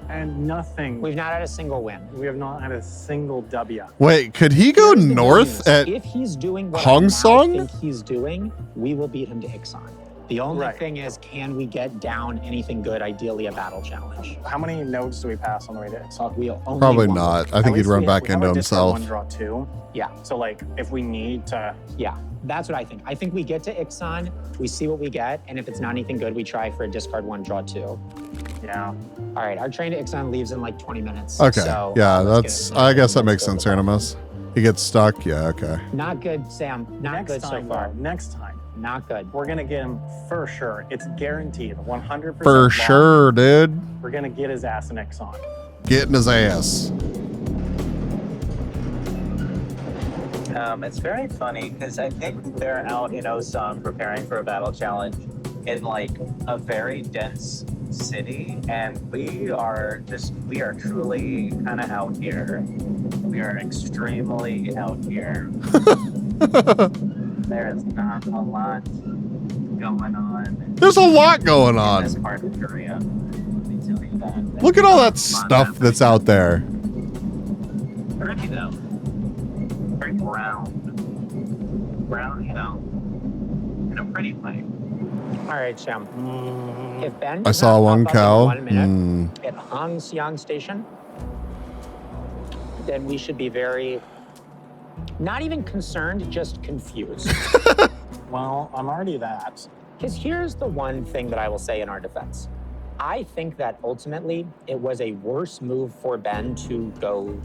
and nothing. We've not had a single win. We have not had a single W. Wait, could he go north at If he's doing what Hong I now Song? think he's doing, we will beat him to Ixon. The only thing is, can we get down anything good, ideally a battle challenge? How many nodes do we pass on the way to Ixon? We only Probably one. not. I think he'd run back into himself. One draw two. Yeah. So like, if we need to. Yeah, that's what I think. I think we get to Ixon, we see what we get, and if it's not anything good, we try for a discard one, draw two. Yeah. All right, our train to Ixon leaves in like 20 minutes. Okay. So, Yeah, let's that's. I guess that makes sense, Animus. He gets stuck. Yeah. Okay. Not good, Sam. Not Next good time, so far. though, next time. Not good. We're gonna get him for sure. It's guaranteed, 100%. For locked. sure, dude. We're gonna get his ass in Ixon. Getting his ass. It's very funny because I think they're out in Osang preparing for a battle challenge in like a very dense city, and we are truly kind of out here. We are extremely out here. There is not a lot going on. There's a lot going in on. this part of Korea. Let me tell you that. Look at all that stuff that's out there. Pretty though. Very brown, you know, in a pretty way. All right, Sam. If Ben I does saw not one pop up in cow. 1 minute at Hong Xiang Station, then we should be very, not even concerned, just confused. Well, I'm already that. Because here's the one thing that I will say in our defense. I think that ultimately it was a worse move for Ben to go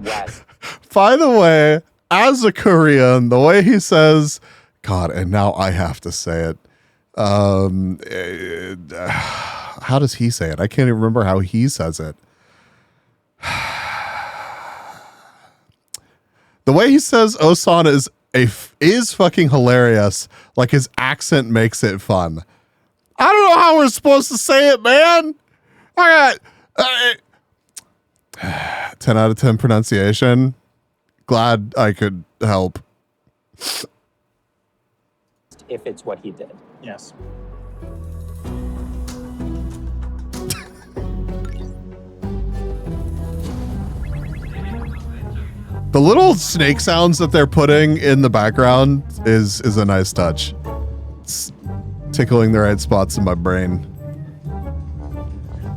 west. By the way, as a Korean, the way he says, God, and now I have to say it. How does he say it? I can't even remember how he says it. The way he says Osana is fucking hilarious. Like his accent makes it fun. I don't know how we're supposed to say it, man. I got 10 out of 10 pronunciation. Glad I could help. If it's what he did. Yes. The little snake sounds that they're putting in the background is a nice touch. It's tickling the right spots in my brain.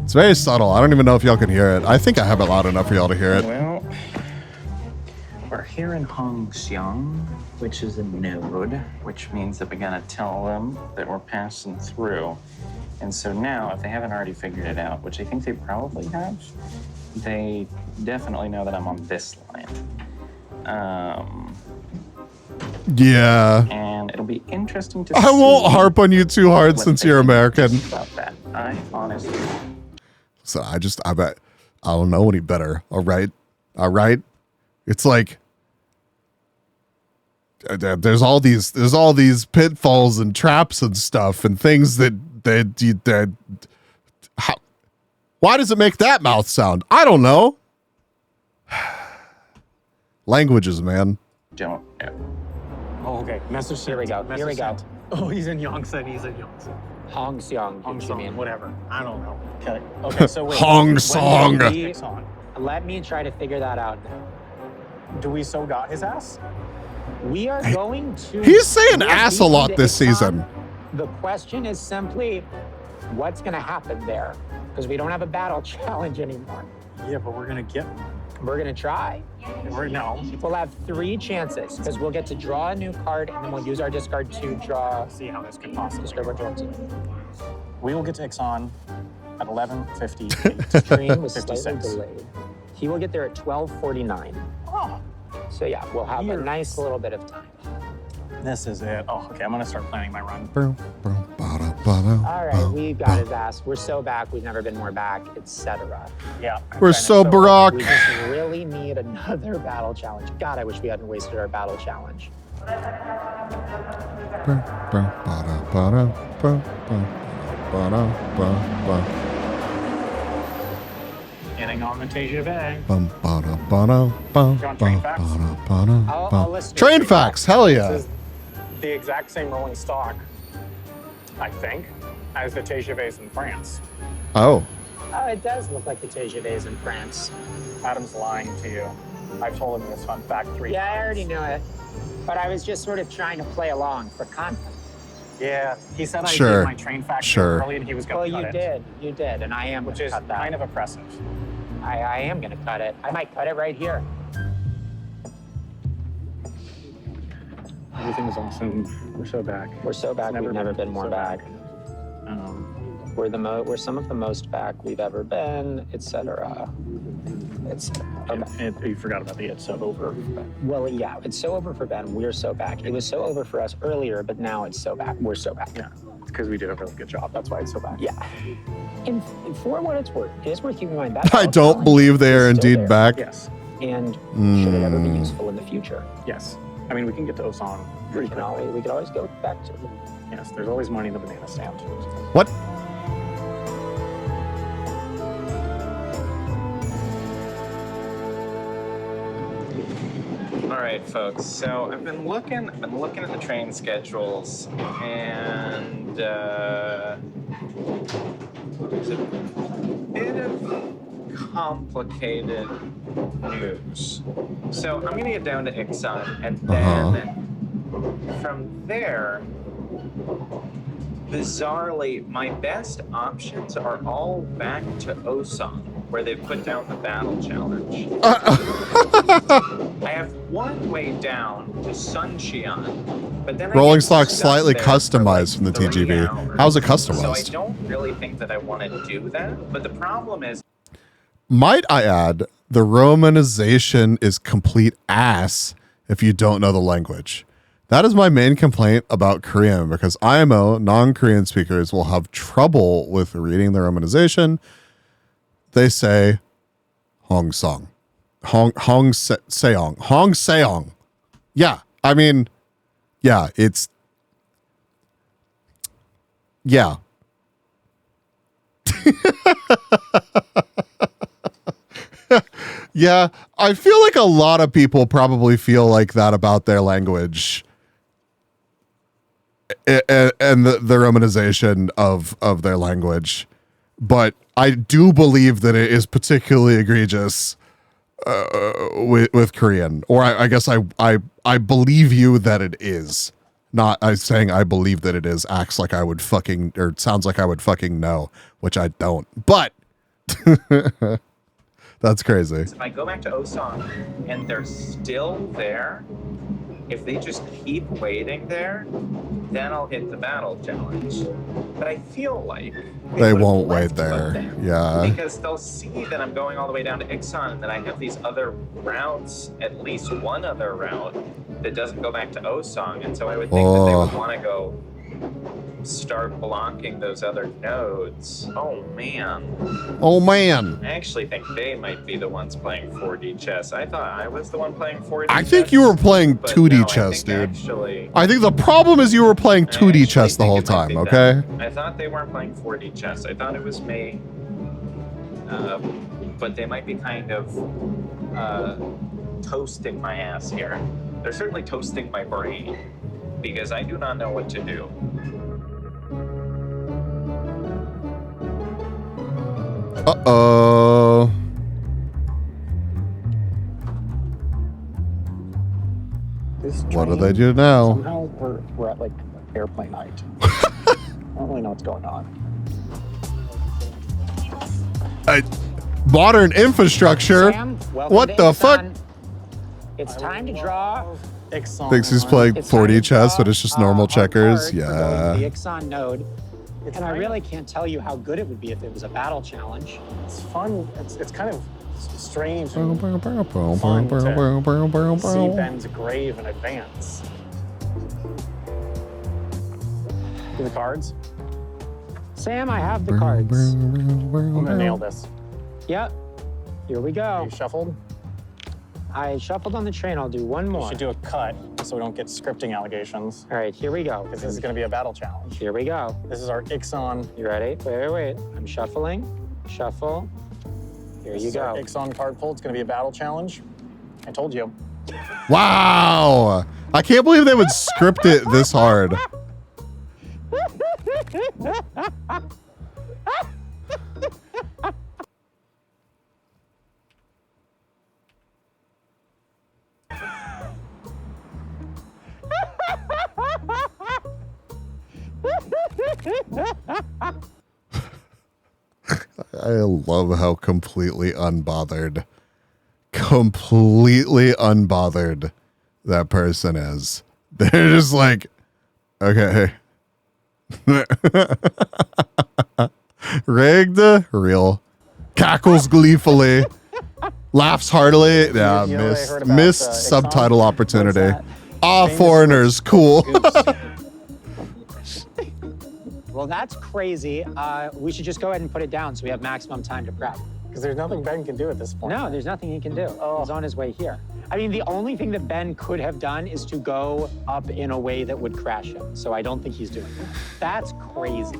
It's very subtle. I don't even know if y'all can hear it. I think I have it loud enough for y'all to hear it. Well, we're here in Hong Xiang, which is a node, which means that we gotta tell them that we're passing through. And so now, if they haven't already figured it out, which I think they probably have, they definitely know that I'm on this line. Yeah. And it'll be interesting to I won't harp on you too hard since you're American. about that. I honestly. So I bet I don't know any better. All right. It's like there's all these pitfalls and traps and stuff and things that how, why does it make that mouth sound? I don't know. Languages, man. Don't know. Oh, okay. Message sent. Here we go. Here we go. Oh, he's in Yongsan. He's in Yongsan. Hong Seong. Hong Song, whatever. I don't know. Okay. Okay. So wait. Hong Song. Let me try to figure that out now. Do we so got his ass? We are going to. He's saying ass a lot this season. The question is simply, what's going to happen there? Because we don't have a battle challenge anymore. Yeah, but we're gonna get. We're gonna try. No. We'll have 3 chances because we'll get to draw a new card and then we'll use our discard to draw. See how this could possibly. Discard what draws. We will get to Ixon at 11:58. Train was slightly 56. delayed. He will get there at 12:49. Oh. So yeah, we'll have a nice little bit of time. This is it. Oh, okay. I'm gonna start planning my run. All right, we got his ass. We're so back. We've never been more back, etc. Yeah. We're so Barack. We just really need another battle challenge. God, I wish we hadn't wasted our battle challenge. Getting on the TGV. I'll listen to Train facts, hell This yeah. is the exact same rolling stock, I think, as the TGVs in France. Oh. Oh, it does look like the TGVs in France. Adam's lying to you. I've told him this fun fact 3 Yeah, times. I already knew it. But I was just sort of trying to play along for content. Yeah, he said I Sure. did my train fact Sure. early and he was going to Well, cut you it. did. You did, and I am Which going is to cut that. kind of oppressive. I am going to cut it. I might cut it right here. Everything is awesome. We're so back. We're so back. We've never been more so back. We're some of the most back we've ever been, etc. You forgot about the it's so over. Well, yeah, it's so over for Ben. We're so back. It was so over for us earlier, but now it's so back. We're so back. Yeah, it's because we did a really good job. That's why it's so back. Yeah. And for what it's worth, it is worth keeping in mind that I don't believe they are indeed back. Yes. And should it ever be useful in the future? Yes. I mean, we can get to Osan We could always go back to it. Yes, there's always money in the banana stand. What? All right, folks. So I've been looking at the train schedules, and it's a bit of complicated news. So I'm gonna get down to Ixon, and then from there, bizarrely, my best options are all back to Osan, where they've put down the battle challenge. I have one way down to Suncheon, but then Rolling I get stock stuck slightly there customized from the 3 TGV. hours. How's it So I customized? don't really think that I want to do that, but the problem is Might I add, the romanization is complete ass if you don't know the language. That is my main complaint about Korean, because IMO, non-Korean speakers, will have trouble with reading the romanization. They say Hong Song. Hong Seong. Hong Seong. Yeah, I mean, yeah, it's... Yeah. Yeah, I feel like a lot of people probably feel like that about their language and the romanization of their language. But I do believe that it is particularly egregious with Korean. Or I guess I believe you that it is. Not I saying I believe that it is acts like I would fucking, or sounds like I would fucking know, which I don't. But that's crazy. if I go back to Osan and they're still there, If they just keep waiting there, then I'll hit the battle challenge. But I feel like They would've won't left wait them there. Yeah. because they'll see that I'm going all the way down to Ixon and that I have these other routes, at least one other route that doesn't go back to Osong. And so I would think that they would want to go start blocking those other nodes. Oh man. Oh man. I actually think they might be the ones playing 4D chess. I thought I was the one playing 4D I chess. think you were playing but 2D no, chess, dude. Actually, I think the problem is you were playing 2D chess the whole time, okay? I thought they weren't playing 4D chess. I thought it was me. But they might be kind of toasting my ass here. They're certainly toasting my brain because I do not know what to do. Uh-oh. What do they do now? Somehow we're at like airplane height. I don't really know what's going on. Modern infrastructure. Sam, welcome What to the fuck? Ixon. It's time to draw. Thinks he's playing 4D chess, but it's just normal checkers. Yeah. The Ixon node. And I really can't tell you how good it would be if it was a battle challenge. It's fun. It's kind of strange. Bow, bow, bow, bow, Fun bow, to bow, bow, bow, see bow. Ben's grave in advance. Do the cards? Sam, I have the cards. I'm gonna nail this. Yep. Here we go. You shuffled? I shuffled on the train. I'll do one more. You should do a cut so we don't get scripting allegations. All right, here we go. Because this is going to be a battle challenge. Here we go. This is our Ixon. You ready? Wait. I'm shuffling. Shuffle. Here This you is our go. Ixon card pull. It's going to be a battle challenge. I told you. Wow. I can't believe they would script it this hard. I love how completely unbothered that person is. They're just like, okay. Rigged, real. Cackles gleefully. Laughs heartily. Yeah, You know what I missed, heard about, missed subtitle Ixon? opportunity. What's Ah, Famous foreigners, cool. Well, that's crazy. We should just go ahead and put it down so we have maximum time to prep. Because there's nothing Ben can do at this point. No, there's nothing he can do. He's on his way here. I mean, the only thing that Ben could have done is to go up in a way that would crash him. So I don't think he's doing that. That's crazy.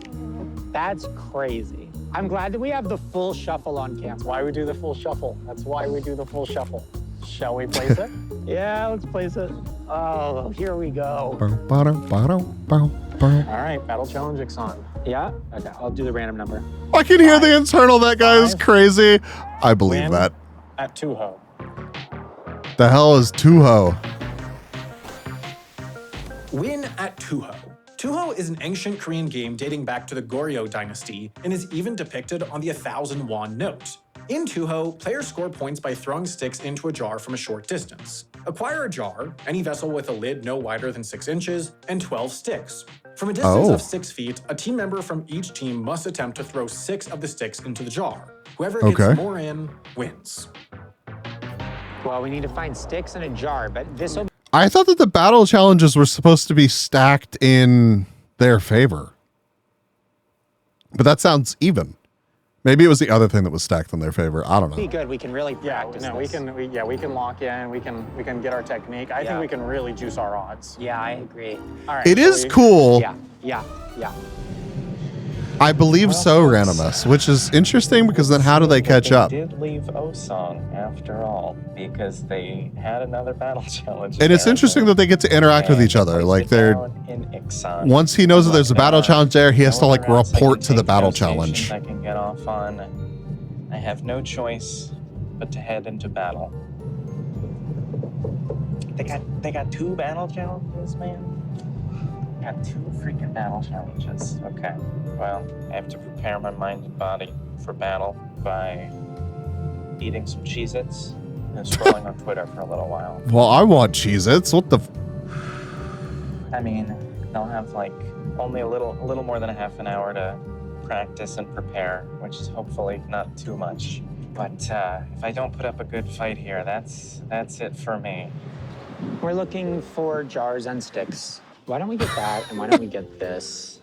That's crazy. I'm glad that we have the full shuffle on camera. That's why we do the full shuffle. That's why we do the full shuffle. Shall we place it? Yeah, let's place it. Oh, here we go. All right, battle challenge Ixon. Yeah? Okay, I'll do the random number. I can hear the internal. That guy is crazy. I believe Win that. At Tuho. The hell is Tuho? Win at Tuho. Tuho is an ancient Korean game dating back to the Goryeo dynasty and is even depicted on the 1,000 won note. In Tuho, players score points by throwing sticks into a jar from a short distance. Acquire a jar, any vessel with a lid no wider than 6 inches, and 12 sticks. From a distance of 6 feet, a team member from each team must attempt to throw 6 of the sticks into the jar. Whoever gets more in, wins. Well, we need to find sticks in a jar, but this will. I thought that the battle challenges were supposed to be stacked in their favor. But that sounds even. Maybe it was the other thing that was stacked in their favor. I don't know. Be good. We can really practice. No, we can lock in. We can get our technique. I think we can really juice our odds. Yeah, I agree. All right. It is cool. Yeah. I believe so, Ranimus, which is interesting because then how do they catch up? They did leave Osong after all because they had another battle challenge. And it's interesting that they get to interact with each other. Like they're once he knows that there's a battle challenge there, he has to like report to the battle challenge. I can get off on. I have no choice but to head into battle. They got 2 battle challenges, man. Got 2 freaking battle challenges. Okay. Well, I have to prepare my mind and body for battle by eating some Cheez-Its and scrolling on Twitter for a little while. Well, I want Cheez-Its. What the? I mean, they'll have like only a little more than a half an hour to practice and prepare, which is hopefully not too much. But if I don't put up a good fight here, that's it for me. We're looking for jars and sticks. Why don't we get that, and why don't we get this?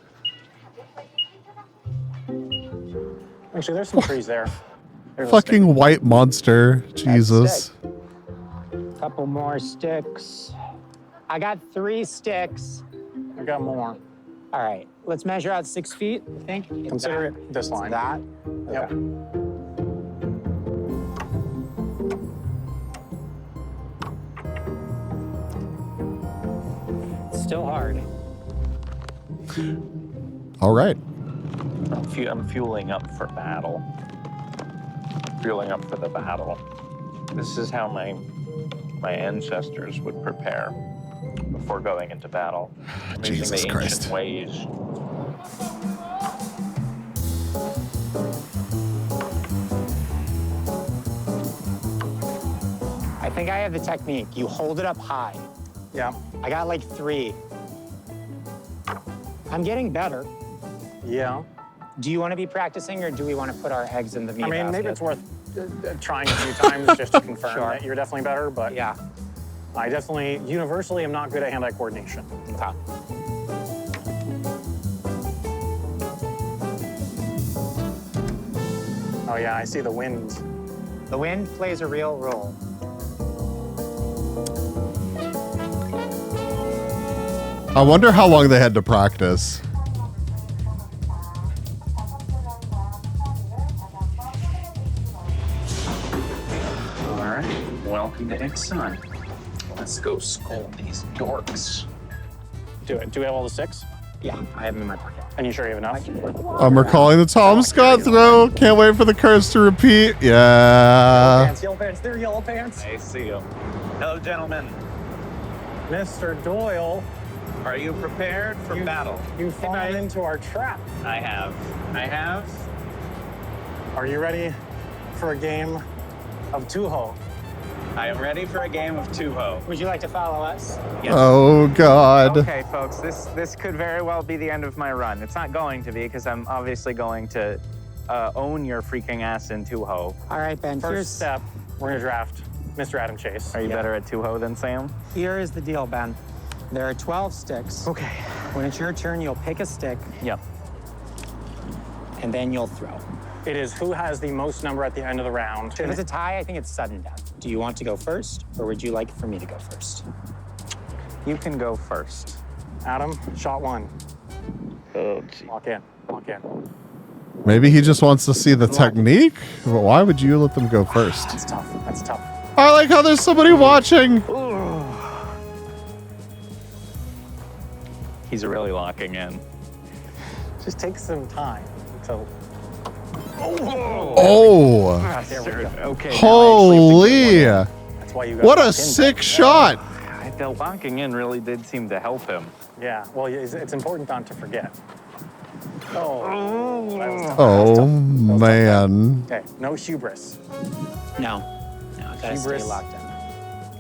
Actually, there's some trees there. There's a Fucking white monster. Jesus. Couple more sticks. I got 3 sticks. I got more. All right, let's measure out 6 feet, I think. Consider it this line. That? Yep. It's still hard. All right. I'm fueling up for battle. Fueling up for the battle. This is how my ancestors would prepare before going into battle. I'm Jesus using the Christ. ancient ways. I think I have the technique. You hold it up high. Yeah. I got like 3. I'm getting better. Yeah. Do you want to be practicing, or do we want to put our eggs in the meat I mean, maybe basket? it's worth trying a few times just to confirm Sure. that you're definitely better, but Yeah. I definitely, universally, am not good at hand-eye coordination. Okay. Oh yeah, I see the wind. The wind plays a real role. I wonder how long they had to practice. All right. Welcome to Exxon. Let's go scold these dorks. Do it. Do we have all the 6? Yeah, I have them in my pocket. And you sure you have enough? I'm recalling the Tom Scott throw. Can't wait for the curse to repeat. Yeah. Yellow pants. They're yellow pants. I see you. Hello, gentlemen. Mr. Doyle. Are you prepared for battle? You've fallen into our trap. I have. Are you ready for a game of Tuho? I am ready for a game of Tuho. Would you like to follow us? Oh, God. Okay, folks, this could very well be the end of my run. It's not going to be, because I'm obviously going to own your freaking ass in Tuho. All right, Ben. First step, we're gonna draft Mr. Adam Chase. Are you better at Tuho than Sam? Here is the deal, Ben. There are 12 sticks. Okay. When it's your turn, you'll pick a stick. Yep. And then you'll throw. It is who has the most number at the end of the round. If it's a tie, I think it's sudden death. Do you want to go first, or would you like for me to go first? You can go first. Adam, shot 1. Oh, gee. Walk in. Maybe he just wants to see the technique. But why would you let them go first? That's tough. I like how there's somebody watching. He's really locking in. Just take some time to... Oh. There we go. Okay. Holy. That's why you got What a locked in. sick shot. The locking in really did seem to help him. Yeah, well, it's important not to forget. Oh. That was tough. Oh, man. Okay, no hubris. No, gotta stay Hubris locked in.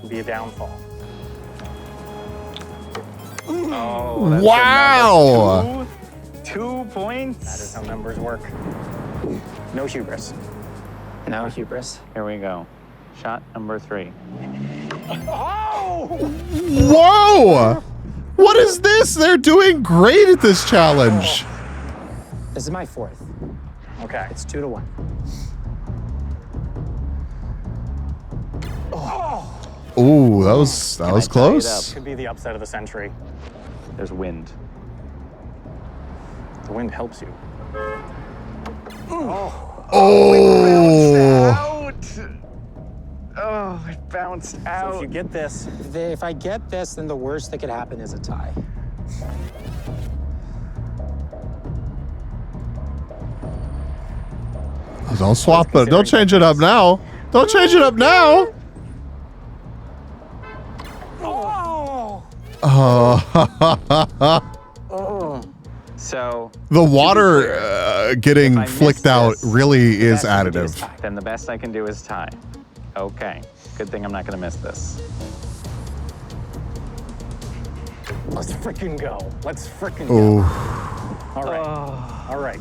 Can be a downfall. Oh, that's Wow. 2 points. That is how numbers work. No hubris. No hubris. Here we go. Shot number 3. Whoa. What is this? They're doing great at this challenge. This is my 4th. Okay. It's 2-1. Ooh, that was close. Could be the upset of the century. There's wind. The wind helps you. Oh. Oh, it bounced out. So if you get this, If I get this, then the worst that could happen is a tie. Don't swap it. Don't change it up now. Don't change it up now. Oh. So The water getting flicked out really is additive. then the best I can do is tie. Okay. Good thing I'm not going to miss this. Let's freaking go. Let's freaking Oh. go. All right. All right.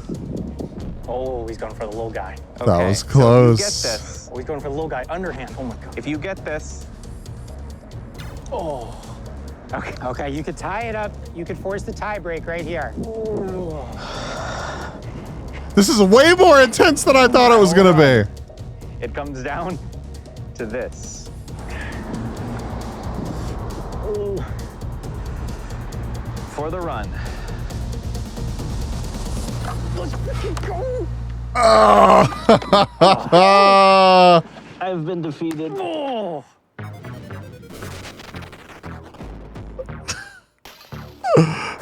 Oh, he's going for the little guy. That was close. So if you get this, Oh, he's going for the little guy. Underhand. Oh my God. if you get this, Oh. Okay. Okay, you could tie it up. You could force the tie break right here. This is way more intense than I thought it was gonna be. it comes down to this. For the run. Let's freaking go. I've been defeated. Oh.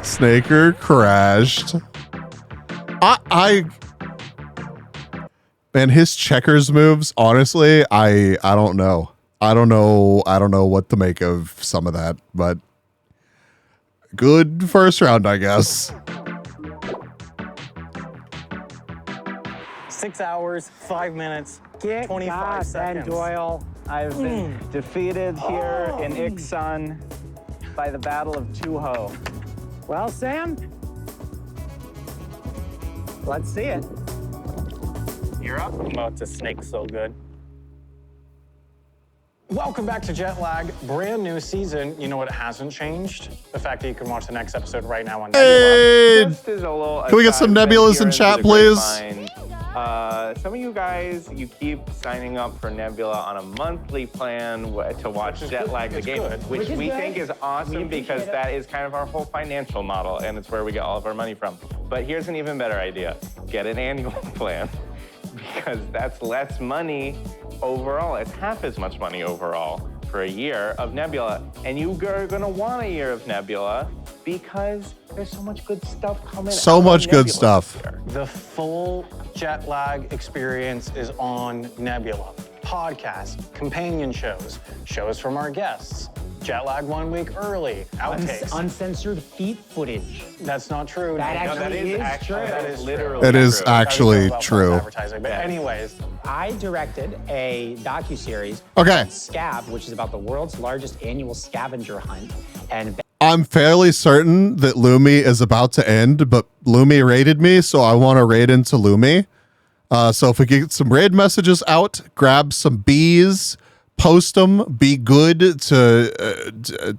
Snaker crashed. Man, his checkers moves, honestly, I don't know. I don't know what to make of some of that, but good first round, I guess. 6 hours, 5 minutes, Get 25 God, seconds. Ben Doyle. I've been defeated here in Ixon by the Battle of Tuho. Well, Sam, let's see it. You're up. Oh, it's a snake so good. Welcome back to Jet Lag. Brand new season. You know what hasn't changed? The fact that you can watch the next episode right now on Nebula. Hey! Just as a little Can we get some aside, Nebulas in here chat, the please? grapevine, some of you guys, you keep signing up for Nebula on a monthly plan to watch Jet Lag the game, which we think is awesome because that is kind of our whole financial model and it's where we get all of our money from. But here's an even better idea. Get an annual plan because that's less money overall. It's half as much money overall for a year of Nebula. And you are gonna want a year of Nebula because there's so much good stuff coming out. So much good stuff. The full Jet Lag experience is on Nebula. Podcasts, companion shows, shows from our guests, Jet Lag 1 week early, outtakes. Uncensored feet footage. That's not true. That No, actually is true. That is literally It is true. actually That is true. advertising. But anyways, I directed a docuseries Okay. called Scab, which is about the world's largest annual scavenger hunt. And I'm fairly certain that Lumi is about to end, but Lumi raided me, so I want to raid into Lumi. So if we get some raid messages out, grab some bees, post them, be good to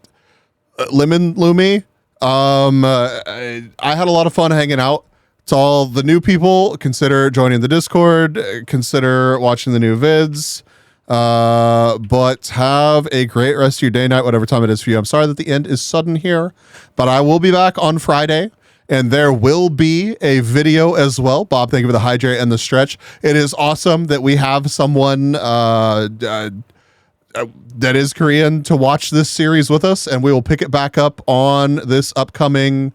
Lemon Lumi. I had a lot of fun hanging out. To all the new people, consider joining the Discord, consider watching the new vids. But have a great rest of your day, night, whatever time it is for you. I'm sorry that the end is sudden here, but I will be back on Friday and there will be a video as well. Bob, thank you for the hydrate and the stretch. It is awesome that we have someone that is Korean to watch this series with us, and we will pick it back up on this upcoming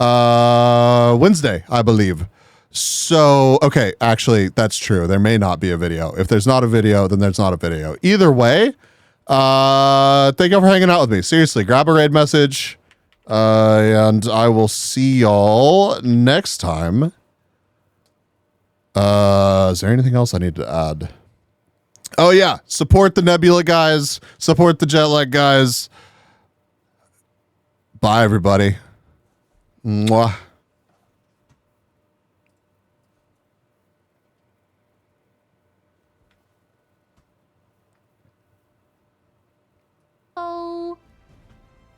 Wednesday, I believe. So, okay, actually, that's true. There may not be a video. If there's not a video, then there's not a video. Either way, thank you for hanging out with me. Seriously, grab a raid message, and I will see y'all next time. Is there anything else I need to add? Oh, yeah. Support the Nebula guys. Support the Jet Lag guys. Bye, everybody. Mwah.